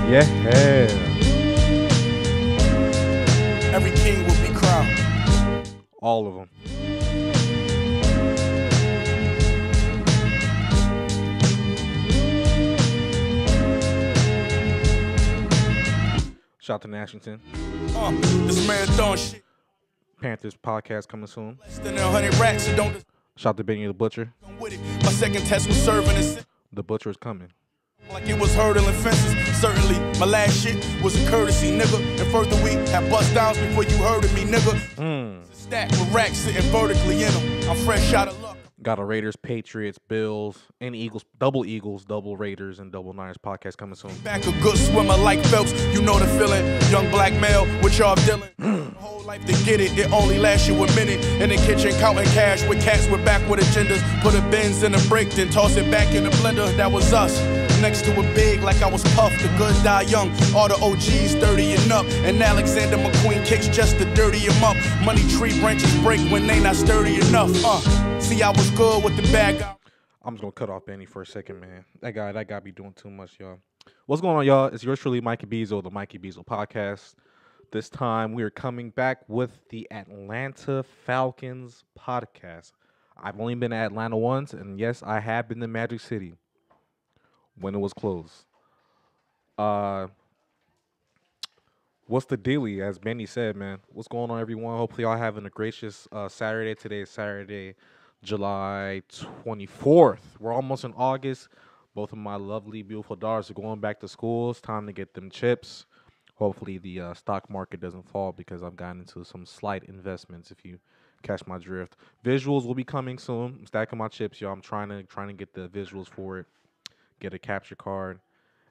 Yeah. Every king will be crowned. All of them. Shout out to Nashington. This marathon shit. Panthers podcast coming soon. Less than 100 racks, so don't. Shout out to Benny the Butcher. With it. My second test was serving a The Butcher is coming. like it was hurdling fences. Certainly, my last shit was a courtesy, nigga. And further, we had bust downs before you heard of me, nigga. It's a stack with racks sitting vertically in them. I'm fresh out of luck. Got a Raiders, Patriots, Bills, and Eagles, double Raiders, and double Niners podcast coming soon. Back a good swimmer like Phelps, you know the feeling. Young black male with y'all dealing. Whole life to get it, it only lasts you a minute. In the kitchen counting cash with cats with backward agendas. Put a Benz in a brick, then toss it back in the blender. That was us. Next to a big like I was Puff, the good die young. All the OGs 30 and up. And Alexander McQueen kicks just to dirty him up. Money tree branches break when they not sturdy enough. See, I was good with the bag. I'm just gonna cut off Benny for a second, man. That guy be doing too much, y'all. What's going on, y'all? It's yours truly, Mikeyy Beezoo, the Mikeyy Beezoo podcast. This time we are coming back with the Atlanta Falcons podcast. I've only been to Atlanta once, and yes, I have been to Magic City when it was closed. What's the dealie, as Benny said, man? What's going on, everyone? Hopefully y'all having a gracious Saturday. Today is Saturday, July 24th. We're almost in August. Both of my lovely, beautiful daughters are going back to school. It's time to get them chips. Hopefully the stock market doesn't fall because I've gotten into some slight investments, if you catch my drift. Visuals will be coming soon. I'm stacking my chips, y'all. I'm trying to get the visuals for it, get a capture card,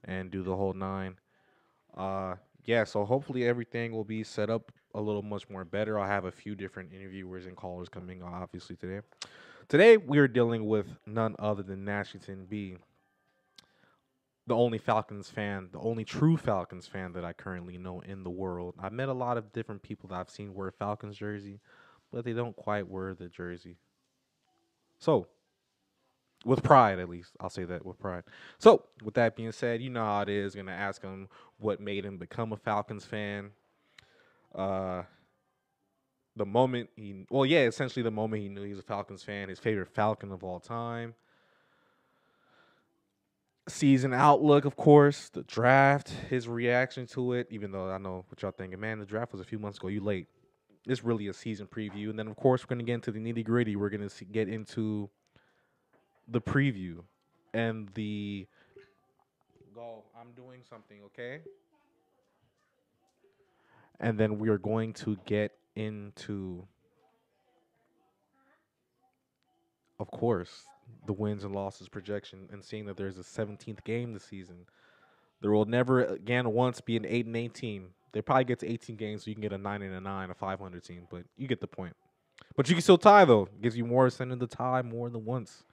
and do the whole nine. Yeah, so hopefully everything will be set up a little much more better. I'll have a few different interviewers and callers coming on, obviously, today. Today, we are dealing with none other than Nashington B, the only Falcons fan, the only true Falcons fan that I currently know in the world. I've met a lot of different people that I've seen wear Falcons jersey, but they don't quite wear the jersey. So, with pride, at least. I'll say that with pride. So, with that being said, you know how it is. Going to ask him what made him become a Falcons fan. Essentially the moment he knew he was a Falcons fan, his favorite Falcon of all time. Season outlook, of course, the draft, his reaction to it, even though I know what y'all thinking, man, the draft was a few months ago, you late. It's really a season preview. And then, of course, we're going to get into the nitty-gritty. We're going to get into the preview and the go. I'm doing something, okay? And then we are going to get into, of course, the wins and losses projection and seeing that there's a 17th game this season. There will never again once be an 8-8 team. They probably get to 18 games, so you can get a 9-9, a 500 team. But you get the point. But you can still tie though. It gives you more incentive to tie more than once.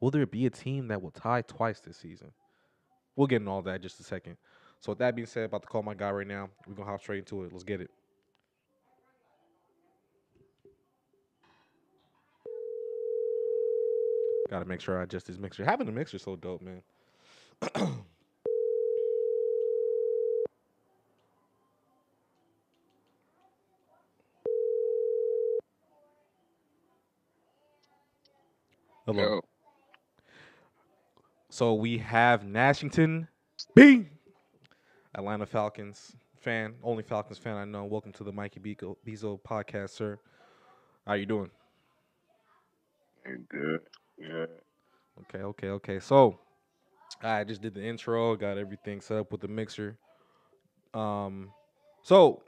Will there be a team that will tie twice this season? We'll get into all that in just a second. So with that being said, about to call my guy right now. We're going to hop straight into it. Let's get it. Got to make sure I adjust this mixer. Having a mixer is so dope, man. Hello. Yo. So we have Nashington B, Atlanta Falcons fan, only Falcons fan I know. Welcome to the Mikeyy Beezoo podcast, sir. How you doing? Good. Yeah. Okay. So I just did the intro, got everything set up with the mixer. So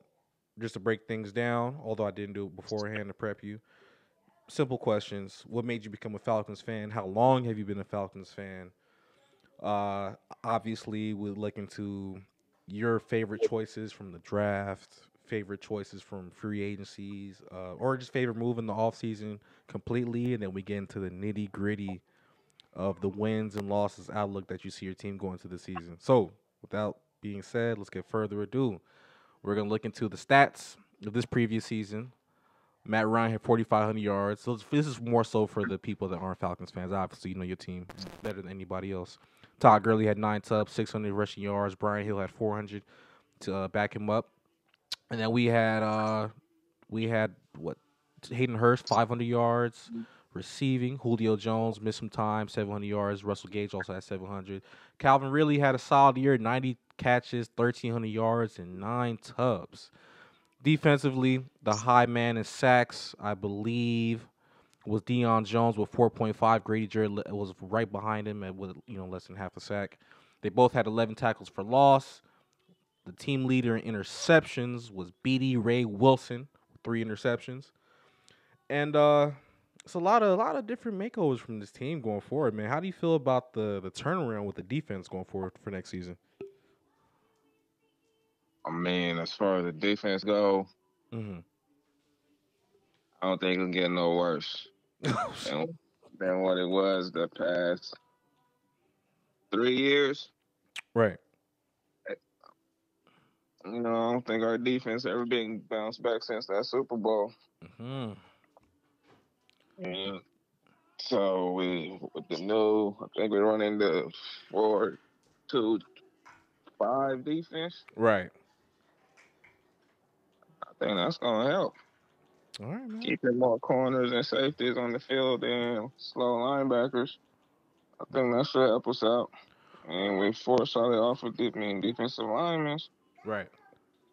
just to break things down, although I didn't do it beforehand to prep you. Simple questions. What made you become a Falcons fan? How long have you been a Falcons fan? Obviously, we'll look into your favorite choices from the draft, favorite choices from free agencies, or just favorite move in the offseason completely, and then we get into the nitty-gritty of the wins and losses outlook that you see your team going into the season. So, without being said, let's get further ado. We're going to look into the stats of this previous season, Matt Ryan had 4,500 yards. So this is more so for the people that aren't Falcons fans. Obviously, you know your team better than anybody else. Todd Gurley had 9 tubs, 600 rushing yards. Brian Hill had 400 to back him up. And then we had what Hayden Hurst 500 yards receiving. Julio Jones missed some time, 700 yards. Russell Gage also had 700. Calvin really had a solid year, 90 catches, 1,300 yards, and 9 tubs. Defensively, the high man in sacks, I believe, was Deion Jones with 4.5. Grady Jarrett was right behind him with less than half a sack. They both had 11 tackles for loss. The team leader in interceptions was BD Ray Wilson with 3 interceptions. And it's a lot of different makeovers from this team going forward, man. How do you feel about the turnaround with the defense going forward for next season? I mean, as far as the defense go, Mm-hmm. I don't think it can get no worse than, than what it was the past 3 years. Right. I don't think our defense ever been bounced back since that Super Bowl. Hmm. And so we with the new, I think we're running the 4-2-5 defense. Right. I think that's gonna help. All right, man. Keeping more corners and safeties on the field and slow linebackers. I think that should help us out. And with four solid defensive linemen, Right.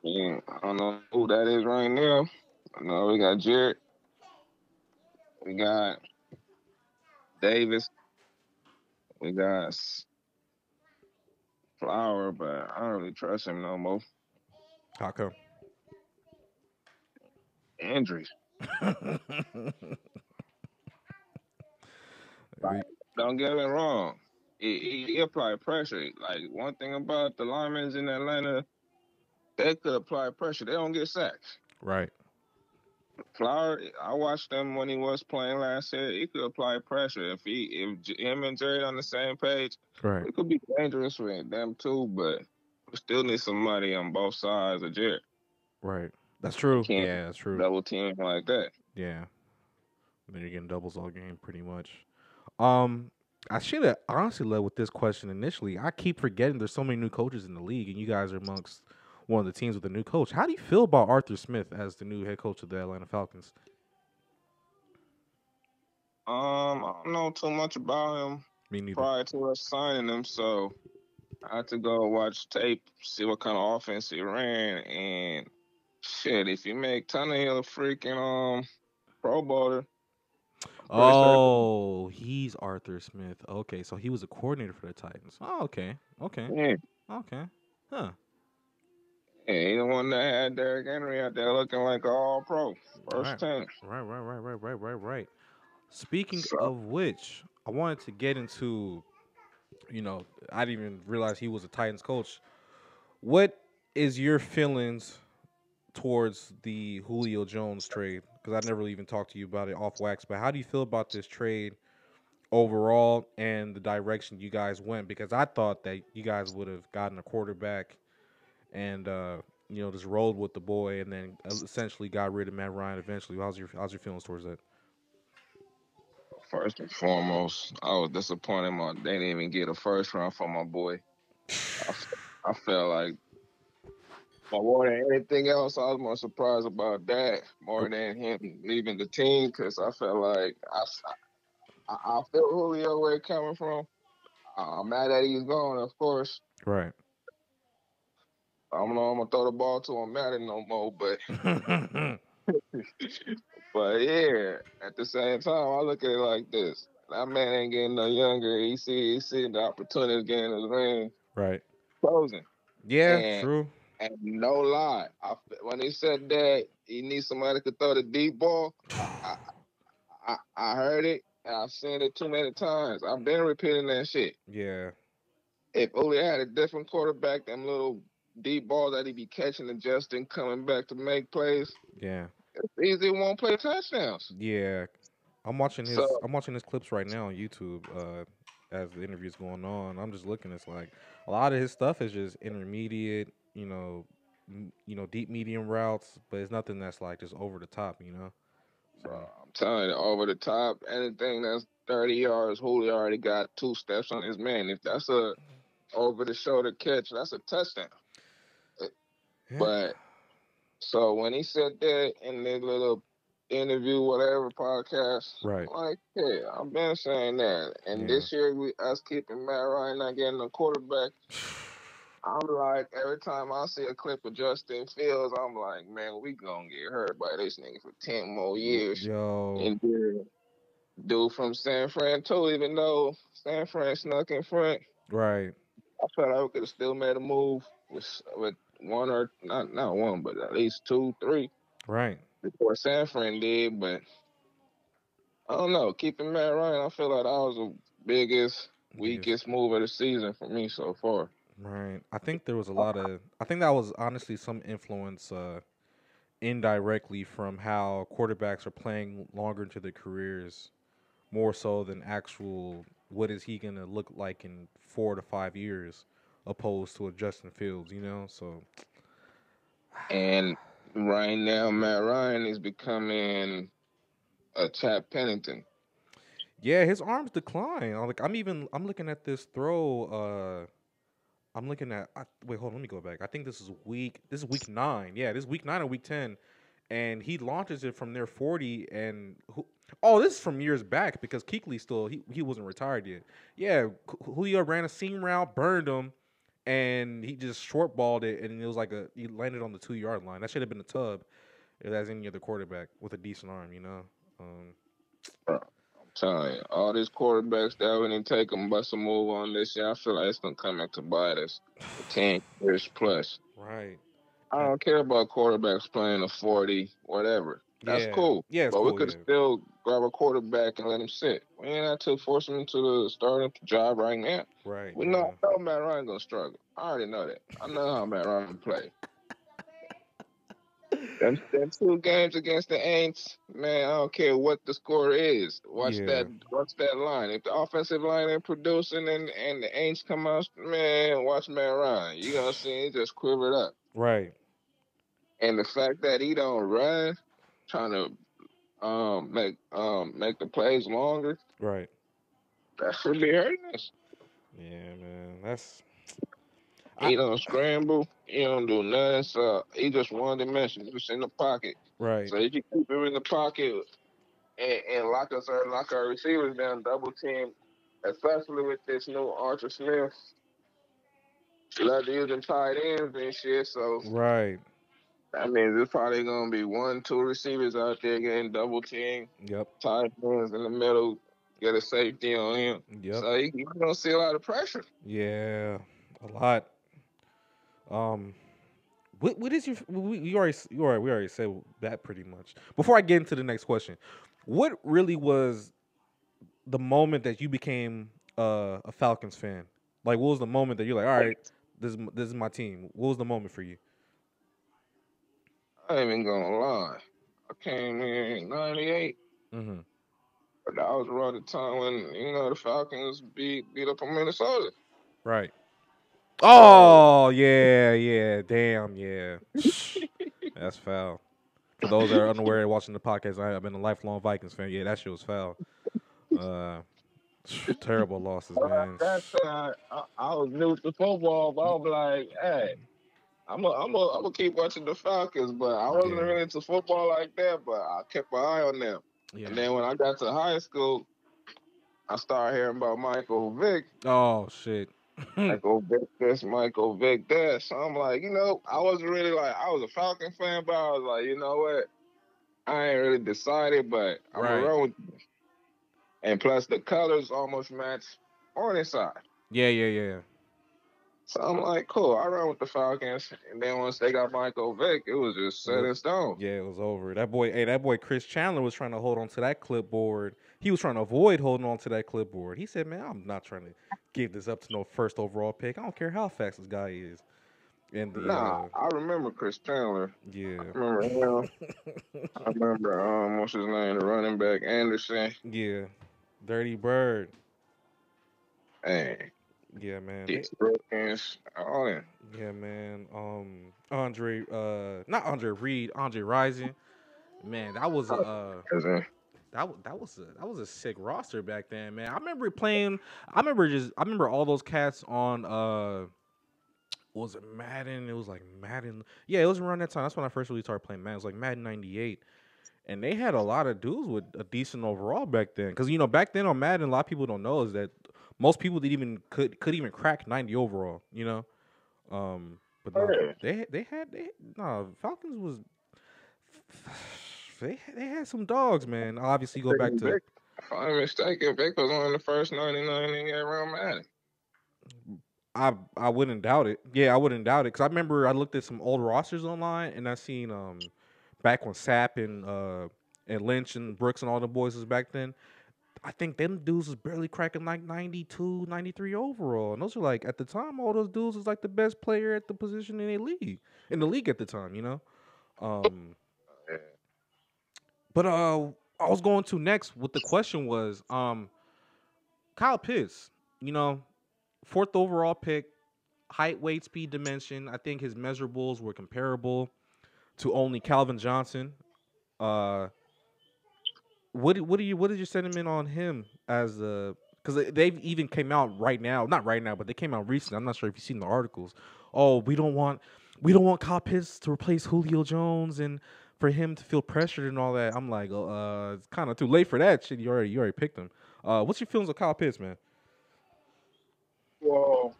I don't know who that is right now. I know we got Jarrett, we got Davis, we got Flower, but I don't really trust him no more. How come? Injuries. Like, don't get me wrong. He apply pressure. Like, one thing about the linemen in Atlanta, they could apply pressure. They don't get sacks. Right. Flower, I watched him when he was playing last year. He could apply pressure if him and Jared on the same page. Right. It could be dangerous for them too, but we still need some money on both sides of Jared. Right. That's You true. can't Yeah, that's true. double team like that. Yeah. Then you're getting doubles all game pretty much. Um, I should have honestly led with this question initially. I keep forgetting there's so many new coaches in the league, and you guys are amongst one of the teams with a new coach. How do you feel about Arthur Smith as the new head coach of the Atlanta Falcons? I don't know too much about him Me neither. prior to us signing him, so I had to go watch tape, see what kind of offense he ran, and shit, if you make Tannehill a freaking Pro Bowler, I'm pretty certain. Oh, he's Arthur Smith. Okay, so he was a coordinator for the Titans. Oh, okay. Okay. Yeah, Okay. Huh. yeah, he the one that had Derrick Henry out there looking like an All Pro first Right. team. Right. Speaking So of which, I wanted to get into, you know, I didn't even realize he was a Titans coach. What is your feelings towards the Julio Jones trade? Because I never really even talked to you about it off wax, but how do you feel about this trade overall and the direction you guys went? Because I thought that you guys would have gotten a quarterback and just rolled with the boy and then essentially got rid of Matt Ryan eventually. How's your feelings towards that? first and foremost, I was disappointed. They didn't even get a first round for my boy. I felt like, but more than anything else, I was more surprised about that more than him leaving the team because I felt like I feel Julio where it coming from. I'm mad that he's gone, of course. Right. I don't know I'm gonna throw the ball to him Madden no more, but but yeah, at the same time, I look at it like this: that man ain't getting no younger. He see the opportunity getting his ring Right. closing, Yeah, and true. and no lie, when he said that he needs somebody to throw the deep ball, I heard it and I've seen it too many times. I've been repeating that shit. Yeah. If Uli had a different quarterback, them little deep balls that he be catching, adjusting, coming back to make plays, Yeah. it's easy. Won't play touchdowns. Yeah. I'm watching So his I'm watching his clips right now on YouTube as the interview's going on. I'm just looking, it's like a lot of his stuff is just intermediate, deep medium routes, but it's nothing that's like just over the top. Bro, I'm telling you, over the top, anything that's 30 yards, Julio already got 2 steps on his man. If that's a over the shoulder catch, that's a touchdown. Yeah. But so when he said that in the little interview, whatever podcast, Right. I'm like, yeah, I've been saying that. And Yeah. this year, us keeping Matt Ryan not getting a quarterback, I'm like, every time I see a clip of Justin Fields, I'm like, man, we gonna get hurt by this nigga for 10 more years. Yo. And then dude from San Fran too, even though San Fran snuck in front, Right. I felt like we could have still made a move with one or not one, but at least 2, 3 Right. before San Fran did. But I don't know. Keeping Matt Ryan, I feel like that was the biggest, Biggest. weakest move of the season for me so far. Right. I think there was a lot of. I think that was honestly some influence indirectly from how quarterbacks are playing longer into their careers, more so than actual what is he gonna look like in 4 to 5 years, opposed to a Justin Fields. So And right now, Matt Ryan is becoming a Chad Pennington. yeah, his arms decline. I'm looking at this throw. I'm looking at. Wait, hold on. Let me go back. I think this is week. This is week 9. Yeah, this is week 9 or week 10, and he launches it from near 40. And oh, this is from years back because Kuechly still he wasn't retired yet. Yeah, Julio ran a seam route, burned him, and he just short balled it, and it was like he landed on the 2 yard line. That should have been a tub if that's any other quarterback with a decent arm. Um, Telling you, all these quarterbacks that we didn't take them bust a move on this year, I feel like it's gonna come back to bite us for 10 years plus. right. I And don't care about quarterbacks playing a 40, whatever. That's yeah, cool. yeah, it's But we cool. could Yeah, still grab a quarterback and let him sit. We ain't have to force him into the starting job right now. right. We know, Yeah, I know Matt Ryan gonna struggle. I already know that. I know how Matt Ryan play. Them 2 games against the Aints, man, I don't care what the score is. yeah, Watch that line. If the offensive line ain't producing and the Aints come out, man, watch Matt Ryan. You gonna see he just quivered up. right, And the fact that he don't run, trying to make the plays longer, right. that should be hurting us. Yeah, man. That's I He don't scramble, he don't do nothing. So he just one dimension, just in the pocket. right. So if you keep him in the pocket and lock our receivers down, double team, especially with this new Archer Smith. Love using tight ends and shit. So Right. that means there's probably gonna be 1, 2 receivers out there getting double team, Yep. tight ends in the middle, get a safety on him. Yep. So you're gonna see a lot of pressure. Yeah. A lot. Um. What is your? We already said that pretty much. Before I get into the next question, what really was the moment that you became a Falcons fan? Like, what was the moment that you're like, all right, this is my team? What was the moment for you? I ain't even gonna lie. I came in '98, Mm-hmm. but that was around the time when the Falcons beat up on Minnesota. Right. So Oh yeah, yeah. Damn, yeah. That's foul. For those that are unaware watching the podcast, I've been a lifelong Vikings fan. Yeah, that shit was foul. Uh, terrible losses, man. that time, I was new to football, but I was like, hey, I'm gonna keep watching the Falcons, but I wasn't Yeah, really into football like that, but I kept an eye on them. yeah. And then when I got to high school, I started hearing about Michael Vick. Oh shit. Michael Vick this, Michael Vick that. So I'm like, I wasn't really like, I was a Falcon fan, but I was like, you know what? I ain't really decided, but I'm Right. around with them. And plus the colors almost match on his side. Yeah, yeah, yeah. So I'm like, cool, I run with the Falcons. And then once they got Michael Vick, it was just It set was, in stone. yeah, it was over. That boy Chris Chandler was trying to hold on to that clipboard. He was trying to avoid holding on to that clipboard. He said, "Man, I'm not trying to give this up to no first overall pick. I don't care how fast this guy is." And Nah, I remember Chris Chandler. yeah, I remember him. I remember what's his name, the running back Anderson. yeah, Dirty Bird. Hey, Yeah, man. Keith Brookins, all that. Yeah, man. Andre, not Andre Reed, Andre Rising. Man, that was a that was a sick roster back then, man. I remember playing. I remember all those cats on what was it Madden? It was like Madden. Yeah, it was around that time. That's when I first really started playing Madden. It was like Madden '98, and they had a lot of dudes with a decent overall back then. Because back then on Madden, a lot of people don't know is that most people didn't even could even crack 90 overall. But no, Yeah. they no Falcons was they had some dogs, man. Obviously, go back to Vic, if I'm mistaken, Vic was one of the first 99 in that around Madden. I wouldn't doubt it. Yeah, I wouldn't doubt it because I remember I looked at some old rosters online and I seen back when Sapp and Lynch and Brooks and all the boys was back then. I think them dudes was barely cracking like 92, 93 overall. And those are like at the time all those dudes was like the best player at the position in the league at the time. Um Yeah. but I was going to next what the question was Kyle Pitts, you know, fourth overall pick, height, weight, speed, dimension. I think his measurables were comparable to only Calvin Johnson. Uh, what is your sentiment on him as the because they've even came out right now, not right now, but they came out recently. I'm not sure if you've seen the articles. Oh, we don't want Kyle Pitts to replace Julio Jones and for him to feel pressured and all that. I'm like, it's kind of too late for that shit. You already picked him. What's your feelings of Kyle Pitts, man? Well,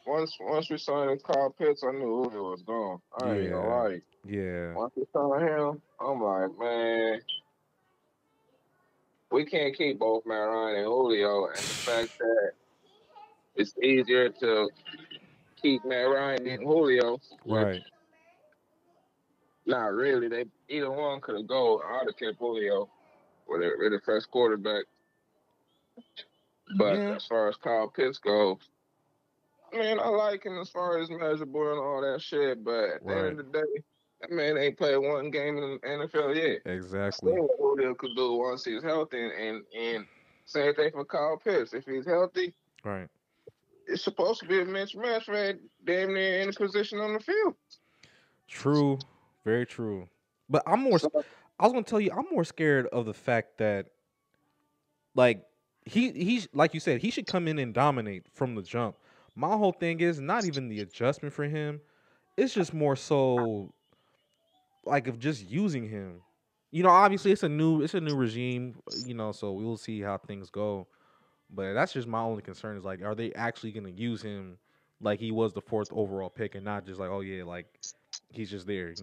once we signed Kyle Pitts, I knew Julio was gone. I ain't gonna Yeah, lie. yeah, Once we signed him, I'm like, man, we can't keep both Matt Ryan and Julio. And the fact that it's easier to keep Matt Ryan than Julio, which right, not really. They either one could have go. I'd have kept Julio with the first quarterback. But yeah, as far as Kyle Pitts goes, I mean, I like him as far as measurable and all that shit. But at the end right, of the day, that man ain't played one game in the NFL yet. I exactly, seen what Julio could do once he's healthy, and same thing for Kyle Pitts. If he's healthy, right. it's supposed to be a mismatch for damn near any position on the field. True, very true. But I'm more. So I was gonna tell you, I'm more scared of the fact that like he's like you said, he should come in and dominate from the jump. My whole thing is not even the adjustment for him. It's just more so like of just using him. Obviously it's a new regime, so we'll see how things go. But that's just my only concern is like, are they actually gonna use him like he was the fourth overall pick and not just like, oh yeah, like he's just there.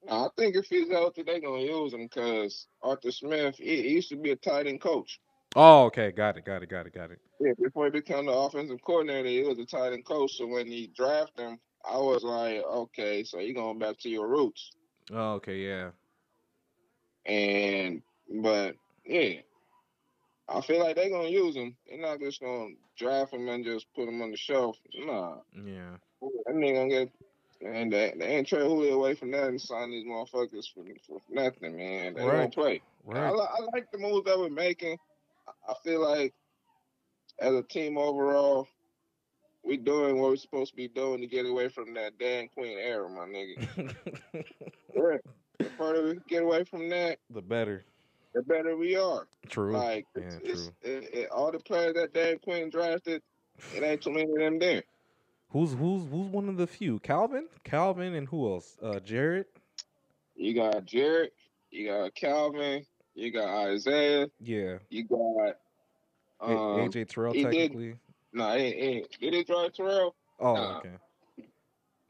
I think if he's healthy, they're gonna use him because Arthur Smith, he used to be a tight end coach. Oh, okay, got it, got it, got it, got it. Yeah, before he became the offensive coordinator, he was a tight end coach. So when he drafted him, I was like, okay, so you're going back to your roots. Oh, okay, yeah, And but yeah, I feel like they're gonna use him. They're not just gonna draft him and just put him on the shelf. Nah, yeah. that nigga gonna get. And they ain't trade Julio away from that and sign these motherfuckers for nothing, man. They Right, gonna play. right. I like the moves that we're making. I feel like as a team overall, we doing what we're supposed to be doing to get away from that Dan Quinn era, my nigga. Right. The further we get away from that, The better. the better we are. True. Like Yeah, true. all the players that Dan Quinn drafted, it ain't too many of them there. Who's one of the few? Calvin, and who else? Jared. You got Jarrett, you got Calvin, you got Isaiah, Yeah. you got AJ Terrell he did technically. no, did he draft Terrell? Oh, Nah. okay.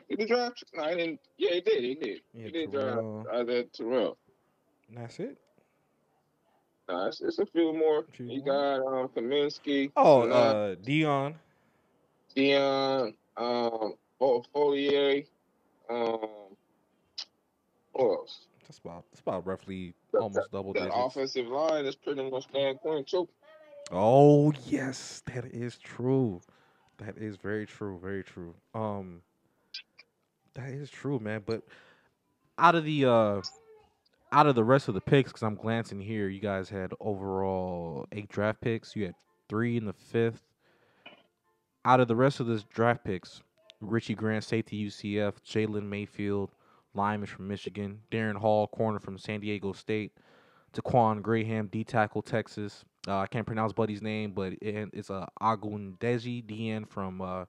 Did he draft? No, he didn't. Yeah, he did. He did. Yeah, He did draft Terrell. Isaiah Terrell. And that's it. Nah, it's a few more. A few You more. got Kaminsky, Oh, Sanat, Dion. Dion, Folier, um, who else? That's about roughly The, the, almost double the digits. offensive line is pretty much Dan Quinn too. Oh yes, that is true. That is very true. Very true. That is true, man. But out of the uh out of the rest of the picks, because I'm glancing here, you guys had overall 8 draft picks. You had 3 in the 5th. Out of the rest of this draft picks, Richie Grant, safety UCF, Jalen Mayfield, lineman from Michigan. Darren Hall, corner from San Diego State. Taquan Graham, D tackle, Texas. I can't pronounce Buddy's name, but it's Agundeji DN from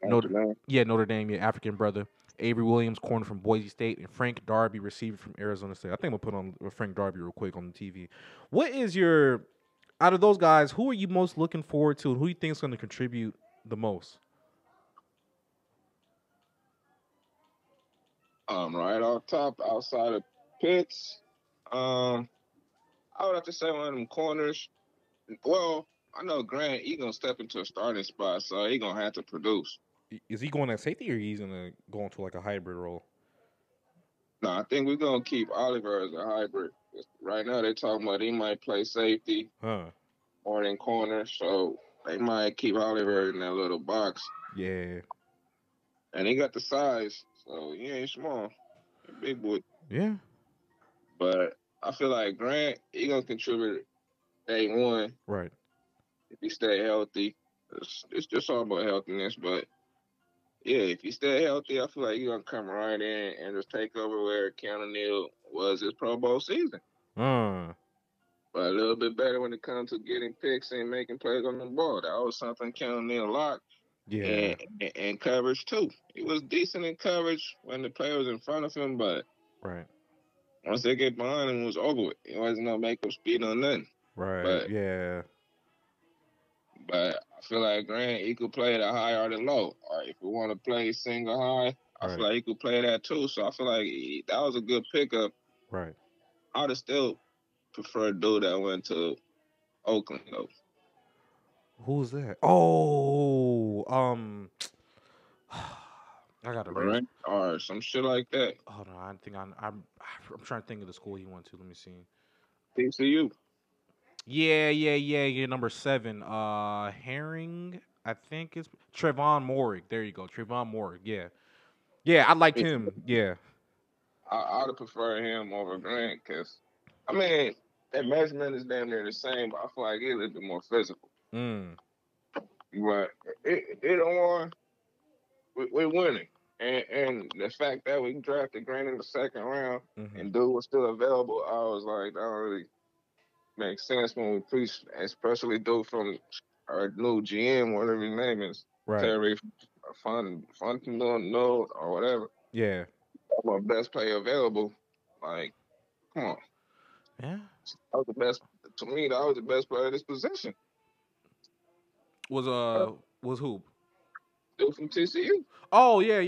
Notre Notre Dame, your African brother. Avery Williams, corner from Boise State, and Frank Darby, receiver from Arizona State. I think I'm gonna put on Frank Darby real quick on the TV. What is your out of those guys? Who are you most looking forward to, and who you think is going to contribute the most? Right off top, outside of Pitts, I would have to say one of them corners. Well, I know Grant, he gonna step into a starting spot, so he gonna have to produce. Is he going at safety, or he's gonna go into like a hybrid role? No, I think we're gonna keep Oliver as a hybrid. Right now, they're talking about he might play safety or in corner, so they might keep Oliver in that little box. Yeah. And he got the size, so he ain't small. He big boy. Yeah. But I feel like Grant, he gonna contribute day one. Right. If he stay healthy. It's just all about healthiness, but yeah, if he stay healthy, I feel like he's gonna come right in and just take over where Keanu Neal was his Pro Bowl season. But a little bit better when it comes to getting picks and making plays on the ball. That was something Keanu Neal locked. Yeah. And coverage too. He was decent in coverage when the player was in front of him, but right. Once they get behind him, it was over with. It wasn't no makeup speed on nothing. Right. But, yeah. But I feel like Grant, he could play the high or the low. Or if we want to play single high, I feel like he could play that too. So I feel like that was a good pickup. Right. I would have still preferred dude that went to Oakland though. Who's that? Oh, I got it. Or some shit like that. Hold on, I think I'm trying to think of the school he went to. Let me see. TCU. Yeah. Number 7, Herring. I think it's Trevon Moehrig. There you go, Trevon Moehrig. Yeah. I liked him. Yeah. I would prefer him over Grant because, I mean, that measurement is damn near the same, but I feel like he's a little bit more physical. But either one, we're winning. And the fact that we drafted Grant in the second round and dude was still available, I was like, that don't really make sense when we preach, especially dude from our new GM, whatever his name is, Terry Fontenot or whatever. Yeah. My best player available. Like, come on. Yeah. That was the best. To me, that was the best player at this position. Was who? Dude from TCU. Oh yeah.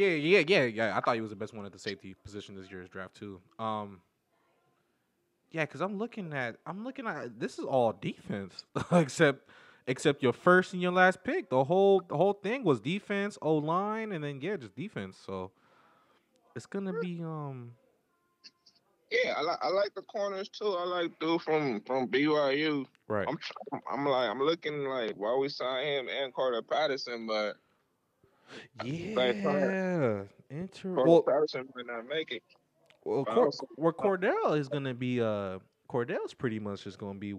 I thought he was the best one at the safety position this year's draft too. Yeah, because I'm looking at this is all defense except your first and your last pick. The whole thing was defense, O-line, and then just defense. So it's gonna be Yeah, I like the corners too. I like dude from BYU. Right. I'm looking like why we signed him and Carter Patterson, but Carter Patterson might not make it. Well, Cordell is gonna be Cordell's pretty much just gonna be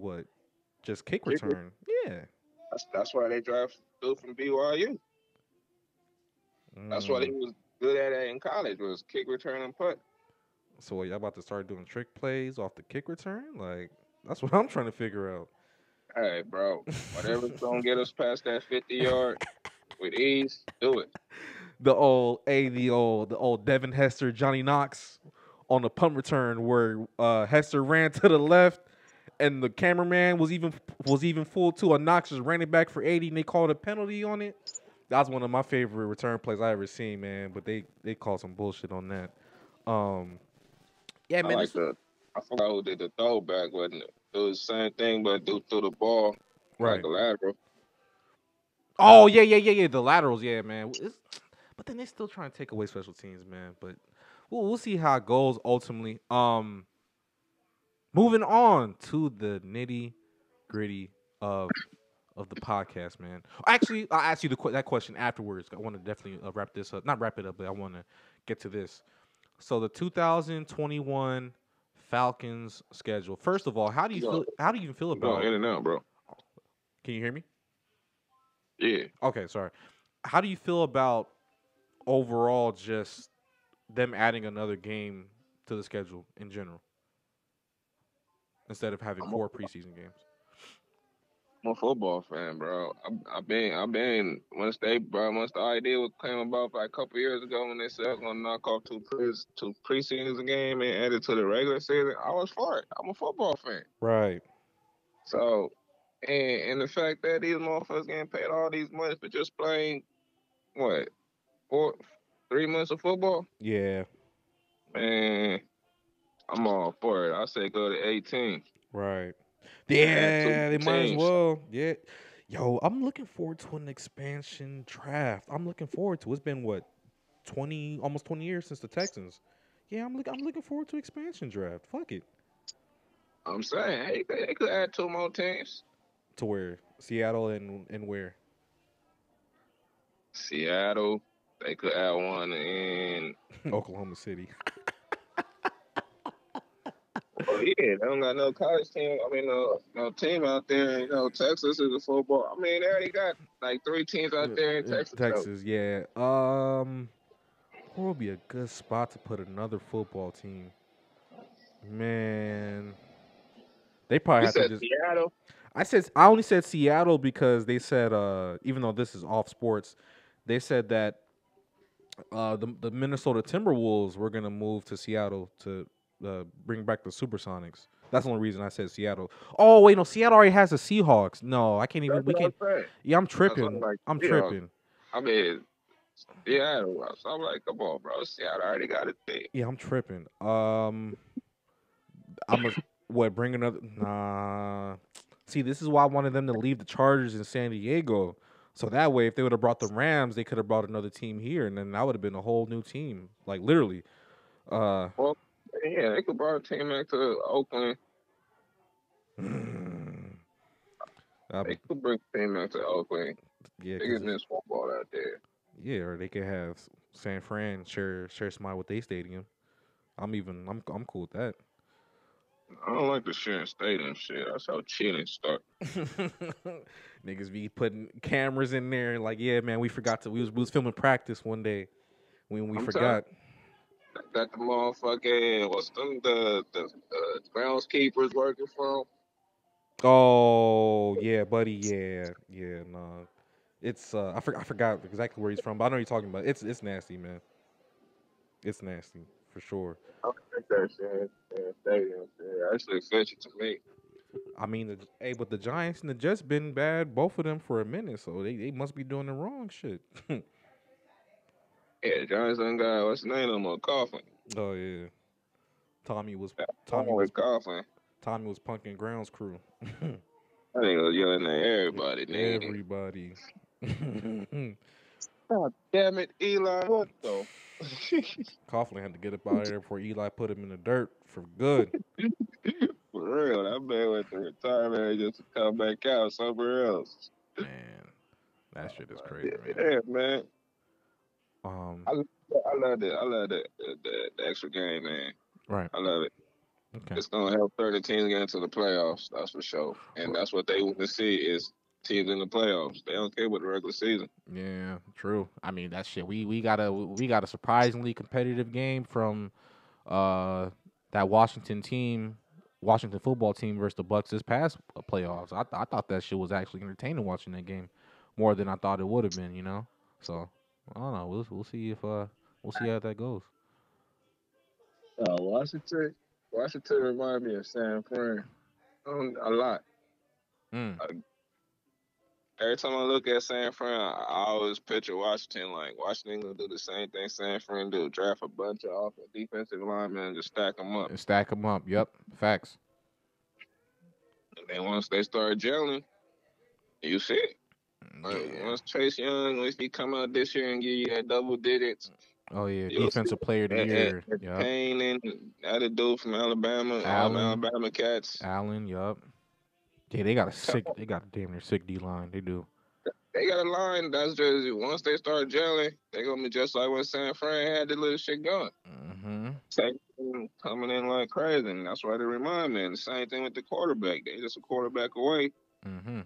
just kick return. Yeah. That's why they draft dude from BYU. That's what he was good at in college was kick return and punt. So y'all about to start doing trick plays off the kick return? Like that's what I'm trying to figure out. Hey, bro, whatever's gonna get us past that 50-yard with ease, do it. The old Devin Hester, Johnny Knox on the punt return where Hester ran to the left and the cameraman was even full too. A Knox just ran it back for 80 and they called a penalty on it. That was one of my favorite return plays I ever seen, man. But they called some bullshit on that. Yeah, man. I forgot who did the throwback, wasn't it? It was the same thing, but threw the ball like a lateral. Oh yeah. The laterals, yeah, man. But then they still trying to take away special teams, man. But we'll see how it goes ultimately. Moving on to the nitty gritty of the podcast, man. Actually, I'll ask you that question afterwards. I want to definitely wrap this up. Not wrap it up, but I want to get to this. So the 2021 Falcons schedule. First of all, how do you feel? How do you feel about in and out, bro? Can you hear me? Yeah. Okay, sorry. How do you feel about overall just them adding another game to the schedule in general instead of having I'm a, 4 preseason games. I'm a football fan, bro. I've been once the idea came about like a couple years ago when they said they're gonna knock off two preseason game and add it to the regular season. I was for it. I'm a football fan. Right. So, and the fact that these motherfuckers getting paid all these money for just playing what 3 months of football, Yeah. man, I'm all for it. I say go to 18 Right. and add two Yeah, more they might as teams. well. Yeah. Yo, I'm looking forward to an expansion draft. I'm looking forward to. It's been what 20, almost 20 years since the Texans. Yeah, I'm looking forward to expansion draft. Fuck it. I'm saying, hey, they could add two more teams. To where Seattle and where Seattle, they could add one in. Oklahoma City. Oh yeah, they don't got no college team. I mean, no team out there. Texas is a football. I mean, they already got like 3 teams out there in In Texas. So Texas, yeah. Where would be a good spot to put another football team? Man, they probably you have to said just. Seattle. I only said Seattle because they said even though this is off sports, they said that the Minnesota Timberwolves were gonna move to Seattle to bring back the Supersonics. That's the only reason I said Seattle. Oh wait, no, Seattle already has the Seahawks. No, I can't even. That's We what I'm can't. saying. Yeah, I'm That's what I'm tripping. like. I'm Yeah, tripping. I mean Seattle. So I'm like, come on, bro. Seattle already got a team. Yeah, I'm tripping. I'm a what bring another nah. See, this is why I wanted them to leave the Chargers in San Diego. So that way, if they would have brought the Rams, they could have brought another team here, and then that would have been a whole new team. Like literally. Uh, Well, yeah, they could bring a team back to Oakland. that'd They be could bring a team back to Oakland. yeah, They cause get this football out there. yeah, or they could have San Fran share smile with their stadium. I'm cool with that. I don't like the sharing stadium shit. That's how cheating start. Niggas be putting cameras in there like, yeah, man, we was filming practice one day when we I'm telling forgot. you, got the motherfucking what's them the groundskeepers working from. Oh yeah, buddy, yeah, nah. It's I forgot exactly where he's from, but I know what you're talking about. It's nasty, man. It's nasty for sure. I don't think that shit stadium shit. That shit fishy to me. I mean, but the Giants and the Jets been bad, both of them for a minute, so they must be doing the wrong shit. Yeah, Giants done got what's the name of them? Coughlin. Oh yeah, Tommy was Wrong Tommy was with Coughlin. Tommy was punking grounds crew. I think it was yelling at everybody. Name. Everybody. God damn it, Eli. What though? Coughlin had to get up out of there before Eli put him in the dirt for good. For real, that man went to retirement just to come back out somewhere else. Man, that shit is crazy, man. Yeah, man. Um, I, I love it. I love the extra game, man. right. I love it. Okay. It's gonna help 30 teams get into the playoffs. That's for sure. And that's what they want to see is teams in the playoffs. They don't care about the regular season. Yeah, true. I mean that shit. We got a surprisingly competitive game from that Washington football team versus the Bucks this past playoffs. I thought that shit was actually entertaining watching that game more than I thought it would have been. So I don't know. We'll see if we'll see how that goes. Washington remind me of San Fran a lot. Mm. Uh, every time I look at San Fran, I always picture Washington like Washington gonna do the same thing San Fran do: draft a bunch of defensive linemen and just stack them up. And stack them up. Yep. Facts. And then once they start gelling, you see it. Yeah. Once Chase Young, once he come out this year and give you that double digits, Oh yeah. you'll see. Defensive player of the year. And Yep. Payne and that other dude from Alabama, all them Allen. Alabama cats. Allen. Yup. Yeah, they got a damn near sick D line. They do. They got a line that's just once they start gelling, they gonna be just like when San Fran had the little shit going. Mm-hmm. Same thing coming in like crazy, and that's why they remind me. And the same thing with the quarterback. They just a quarterback away, Mm-hmm.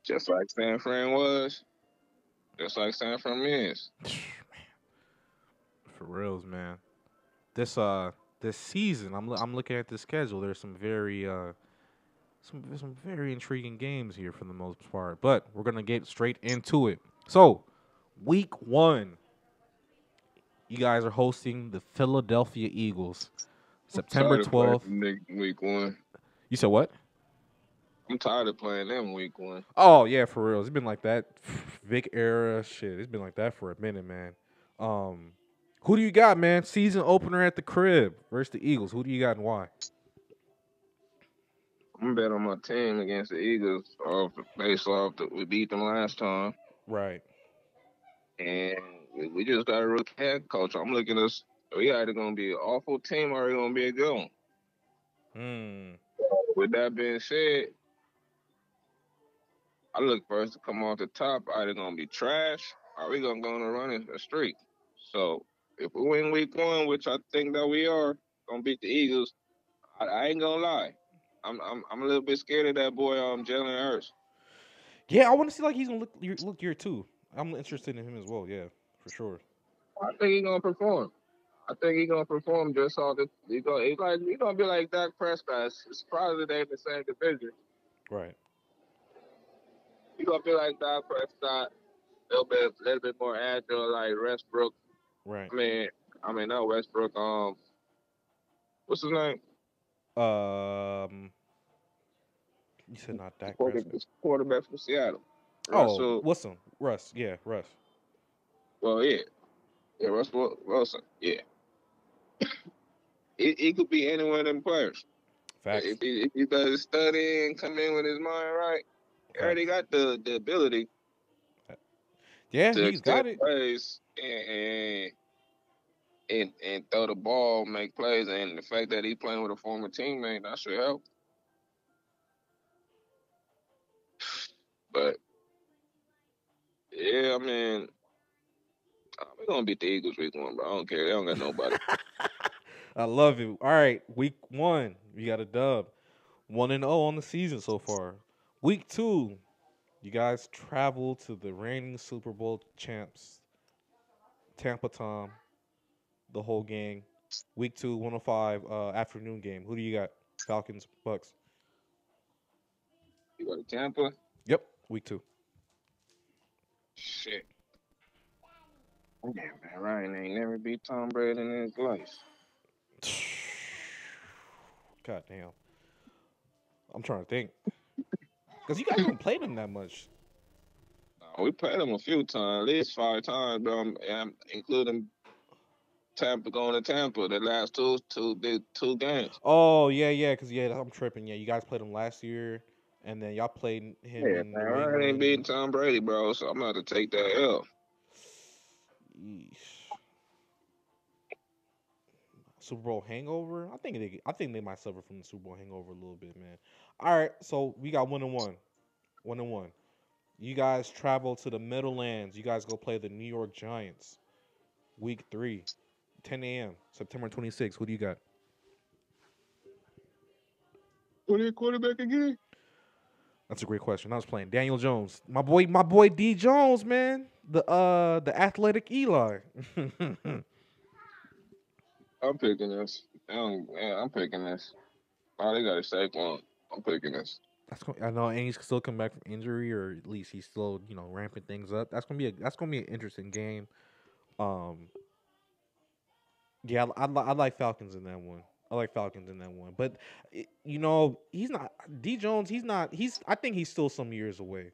just like San Fran was, just like San Fran is. For reals, man. This this season, I'm looking at the schedule. There's some very some very intriguing games here for the most part. But we're gonna get straight into it. So, week 1, you guys are hosting the Philadelphia Eagles, I'm September tired of playing 12th. week one. You said what? I'm tired of playing them week one. Oh yeah, for real. It's been like that. Vic era shit. It's been like that for a minute, man. Um, who do you got, man? Season opener at the crib versus the Eagles. Who do you got and why? I'm bet on my team against the Eagles based off that we beat them last time, Right. and we just got a rookie head coach. I'm looking at us. We either gonna be an awful team or we gonna be a good one. Hmm. With that being said, I look for us to come off the top. Either gonna be trash or we gonna go on a running a streak. So if we win week one, which I think that we are, gonna beat the Eagles. I ain't gonna lie. I'm a little bit scared of that boy Jalen Hurts. Yeah, I want to see like he's gonna look year 2. I'm interested in him as well. Yeah, for sure. I think he's gonna perform. I think he's gonna perform just off the he's gonna be like Dak Prescott. It's probably they in the same division. Right. He's gonna be like Dak Prescott, a little bit more agile like Westbrook. Right. I mean not Westbrook, what's his name? Um, you said not Dak Prescott. Quarterback from Seattle. Oh, Russell. Wilson. Russ. Yeah, Russ. Well, yeah. Yeah, Russell Wilson. Yeah. He could be any one of them players. Facts. If he does study and come in with his mind right, he already Facts. got the ability Yeah, to he's extend got it. plays and throw the ball, make plays, and the fact that he's playing with a former teammate, that should help. But yeah, I mean, we're gonna beat the Eagles week one, bro. I don't care. They don't got nobody. I love it. All right, week 1, you got a dub. 1-0 on the season so far. Week 2, you guys travel to the reigning Super Bowl champs, Tampa Tom, the whole gang. Week 2, 105 afternoon game. Who do you got? Falcons, Bucks. You go to Tampa. Yep, week 2. Shit. Yeah, man, Ryan ain't never beat Tom Brady in his life. God damn. I'm trying to think. Because you guys don't play them that much. We played him a few times, at least 5 times, bro. Including Tampa going to Tampa the last two games. Oh, yeah, because, I'm tripping. Yeah, you guys played him last year, and then y'all played him Yeah, in man, New Ryan ain't beating England. Tom Brady, bro. So I'm about to take that L. Yeesh. Super Bowl hangover? I think they might suffer from the Super Bowl hangover a little bit, man. All right, so we got 1-1. 1-1. You guys travel to the Meadowlands. You guys go play the New York Giants. Week 3, 10 a.m., September 26th. Who do you got? What are your quarterback again? That's a great question. I was playing Daniel Jones. My boy D Jones, man. The athletic Eli. I'm picking this. I'm picking this. Oh, they got a safe one. I'm picking this. I know, and he's still coming back from injury, or at least he's still, ramping things up. That's gonna be an interesting game. Um, yeah, I like Falcons in that one. I like Falcons in that one, but he's not D Jones. He's not. I think he's still some years away.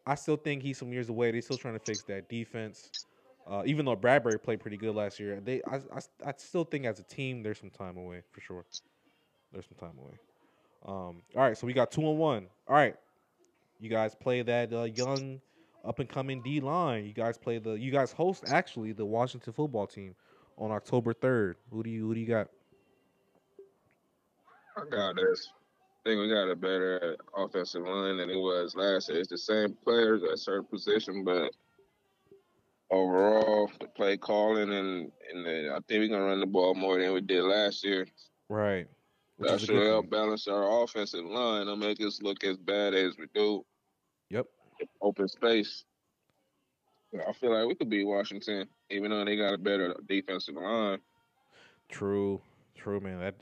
I still think he's some years away. They're still trying to fix that defense. Even though Bradbury played pretty good last year, I still think as a team there's some time away for sure. There's some time away. All right, so we got 2-1. All right, you guys play that young, up and coming D line. You guys host actually the Washington football team on October 3rd. Who do you got? I got this. I think we got a better offensive line than it was last year. It's the same players at certain position, but overall, the play calling I think we're gonna run the ball more than we did last year. Right, which That is a should good thing. help balance our offensive line. It'll make us look as bad as we do. Yep. Open space. I feel like we could beat Washington, even though they got a better defensive line. True, true, man. That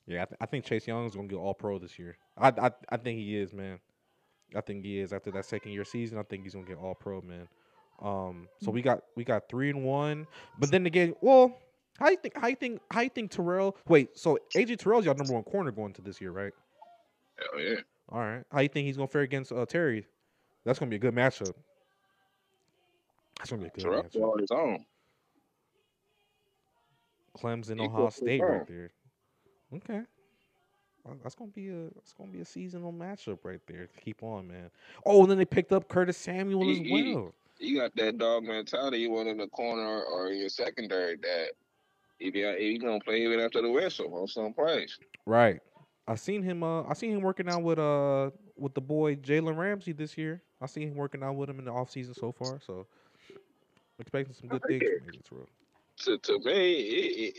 yeah, I think Chase Young's gonna get All Pro this year. I think he is, man. I think he is after that second year season. I think he's gonna get All Pro, man. So we got 3-1, but then again, well, how you think Terrell? Wait, so AJ Terrell's your number one corner going to this year, right? Hell yeah. All right, how you think he's gonna fare against Terry? That's gonna be a good matchup. That's gonna be a good Terrell matchup. on his own. Clemson, He Ohio cooked his State, right own. there. Okay, that's gonna be a seasonal matchup right there. Keep on, man. Oh, and then they picked up Curtis Samuel He, as he, well. he got that dog mentality. You want in the corner or in your secondary that if he gonna play even after the whistle on some plays. Right. I seen him working out with the boy Jalen Ramsey this year. I seen him working out with him in the offseason so far. So expecting some good things from AJ Terrell. To me,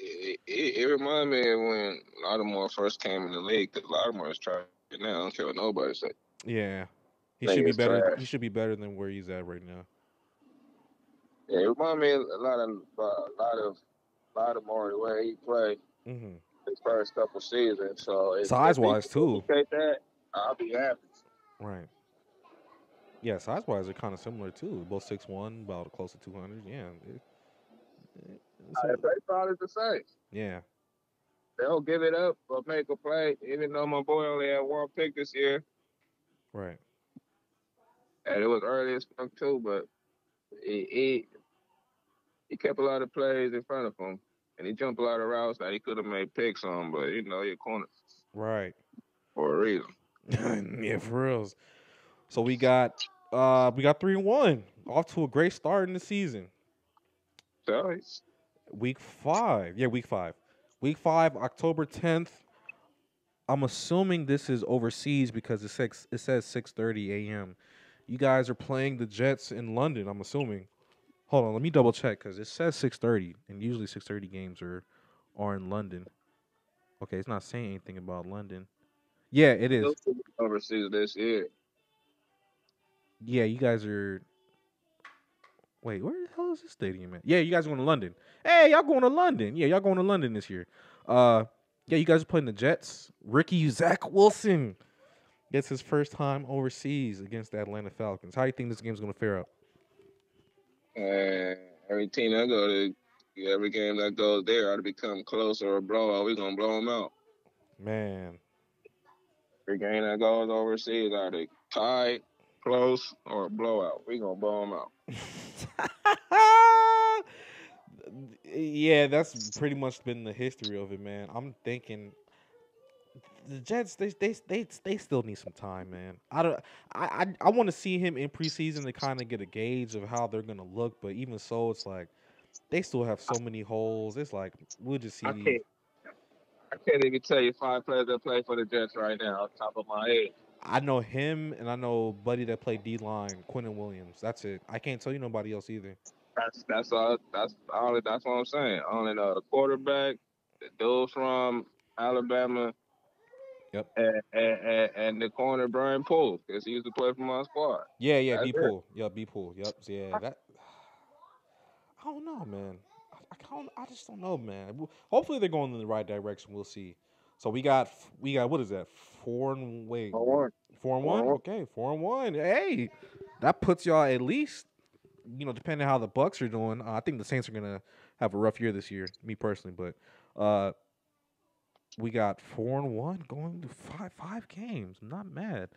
it reminded me of when Lattimore first came in the league. Because Lattimore is trash now. I don't care what nobody say. Yeah. He should be Nigga's better. He trash. should be better than where he's at right now. Yeah, it reminded me of Lattimore the way he played Hmm. his first couple seasons. So if Size he wise can too. replicate that, I'll be happy. Right. Yeah, size wise they're kind of similar too. Both 6'1", about close to 200. Yeah. It's If they thought it the same, yeah. they'll give it up or make a play. Even though my boy only had one pick this year, Right. and it was early as fuck too, but he, he he kept a lot of plays in front of him, and he jumped a lot of routes that he could have made picks on. But your corner Right. for a reason. Yeah, for reals. So we got 3-1. Off to a great start in the season. So Week 5. Yeah, week 5. Week 5, October 10th. I'm assuming this is overseas because it says 6:30 a.m. You guys are playing the Jets in London, I'm assuming. Hold on, let me double check cuz it says 6:30 and usually 6:30 games are in London. Okay, it's not saying anything about London. Yeah, it is. overseas this year. Yeah, you guys are. Wait, where the hell is this stadium at? Yeah, you guys are going to London. Hey, y'all going to London. Yeah, y'all going to London this year. Uh, yeah, you guys are playing the Jets. Zach Wilson gets his first time overseas against the Atlanta Falcons. How do you think this game's going to fare up? And every team I go to, every game that goes there, ought to become close or a blowout. We're gonna blow them out. Man. Every game that goes overseas, either tied, close, or a blowout. We're gonna blow them out. Yeah, that's pretty much been the history of it, man. I'm thinking the Jets they still need some time, man. I want to see him in preseason to kind of get a gauge of how they're gonna look, but even so, it's like they still have so many holes. It's like we'll just I see. can't. I can't even tell you 5 players that play for the Jets right now, off the top of my head. I know him and I know Buddy that played D line, Quentin Williams. That's it. I can't tell you nobody else either. That's all. That's all. That's what I'm saying. I only know the quarterback, the dude from Alabama, Yep. and the corner Brian Poole, because he used to play for my squad. Yeah, yeah, That's B it. pool. Yep, B pool. Yep. Yeah, that I don't know, man. I just don't know, man. Hopefully they're going in the right direction. We'll see. So we got what is that? Wait, 4-1. 4-1. 4-1. Okay, 4-1. Hey, that puts y'all at least, depending on how the Bucks are doing. I think the Saints are gonna have a rough year this year, me personally. But we got 4-1 going to five games. I'm not mad.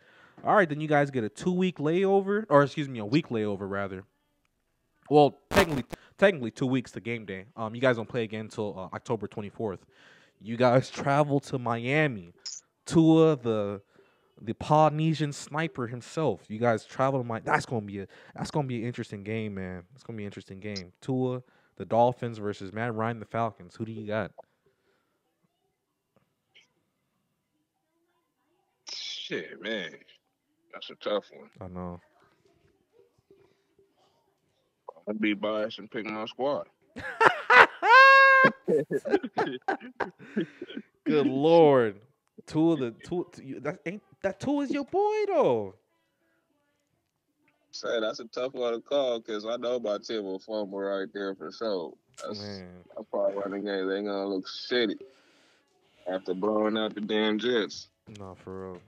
All right, then you guys get a 2 week layover, or excuse me, a week layover rather. Well, technically 2 weeks to game day. You guys don't play again until October 24th. You guys travel to Miami. Tua, the Polynesian sniper himself. You guys travel to Miami. That's gonna be an interesting game, man. It's gonna be an interesting game. Tua, the Dolphins versus Matt Ryan, the Falcons. Who do you got? Shit, man, that's a tough one. I know. I'd be biased and pick my squad. Good lord, Tua, that ain't that Tua is your boy though. Say that's a tough one to call because I know my team will fumble right there for sure. Man, That's probably why the game they gonna look shitty after blowing out the damn Jets. no, for real.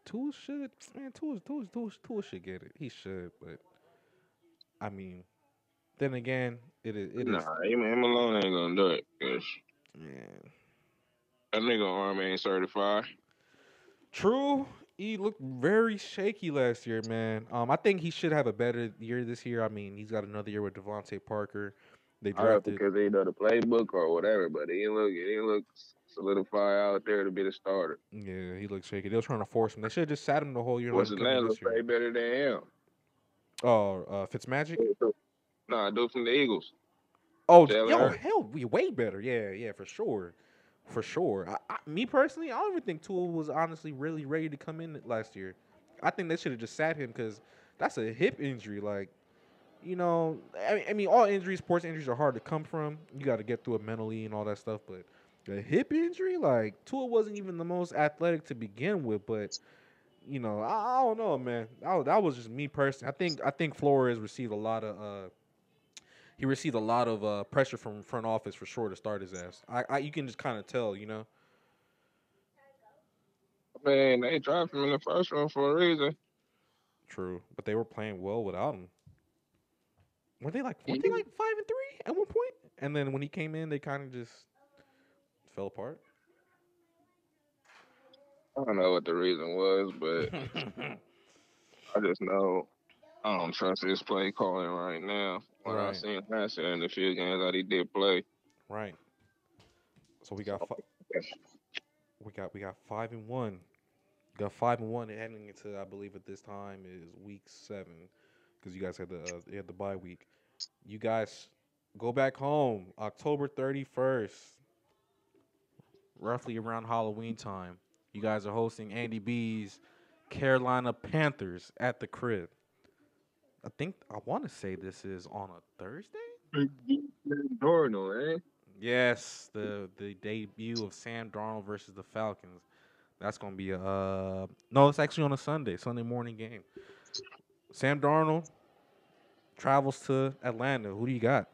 Tua should, man, Tua should get it. He should, but I mean, then again, it is, Nah, him alone ain't gonna do it. 'Cause man. that nigga arm ain't certified. True, he looked very shaky last year, man. I think he should have a better year this year. I mean, he's got another year with Devontae Parker. They I don't know if drafted, because they know the playbook or whatever, but he didn't look solidified out there to be the starter. yeah, he looked shaky. They were trying to force him. They should have just sat him the whole year and let What's him his come in name? this Look year. way better than him. Oh, Fitzmagic. Nah, dude from the Eagles. Oh, Jalen yo, Hurts. hell, we way better. Yeah, yeah, for sure, for sure. Me personally, I don't even think Tua was honestly really ready to come in last year. I think they should have just sat him because that's a hip injury. Like, all injuries, sports injuries are hard to come from. You got to get through it mentally and all that stuff. But a hip injury, like Tua wasn't even the most athletic to begin with. But I don't know, man. That was just me personally. I think Flores received a lot of pressure from front office for sure to start his ass. You can just kind of tell. Man, they drafted him in the first round for a reason. True, but they were playing well without him. Weren't they He, like 5-3 at one point? And then when he came in, they kind of just fell apart. I don't know what the reason was, but I just know I don't trust his play calling right now. What I Right, seen last year in the few games that he did play. right. So we So, got we got 5-1. We got 5-1 heading into, I believe at this time is week 7 because you guys had the bye week. You guys go back home October 31st, roughly around Halloween time. You guys are hosting Andy B's Carolina Panthers at the crib. I want to say this is on a Thursday. Darnold, eh? Yes, the debut of Sam Darnold versus the Falcons. That's gonna be no, it's actually on a Sunday morning game. Sam Darnold travels to Atlanta. Who do you got?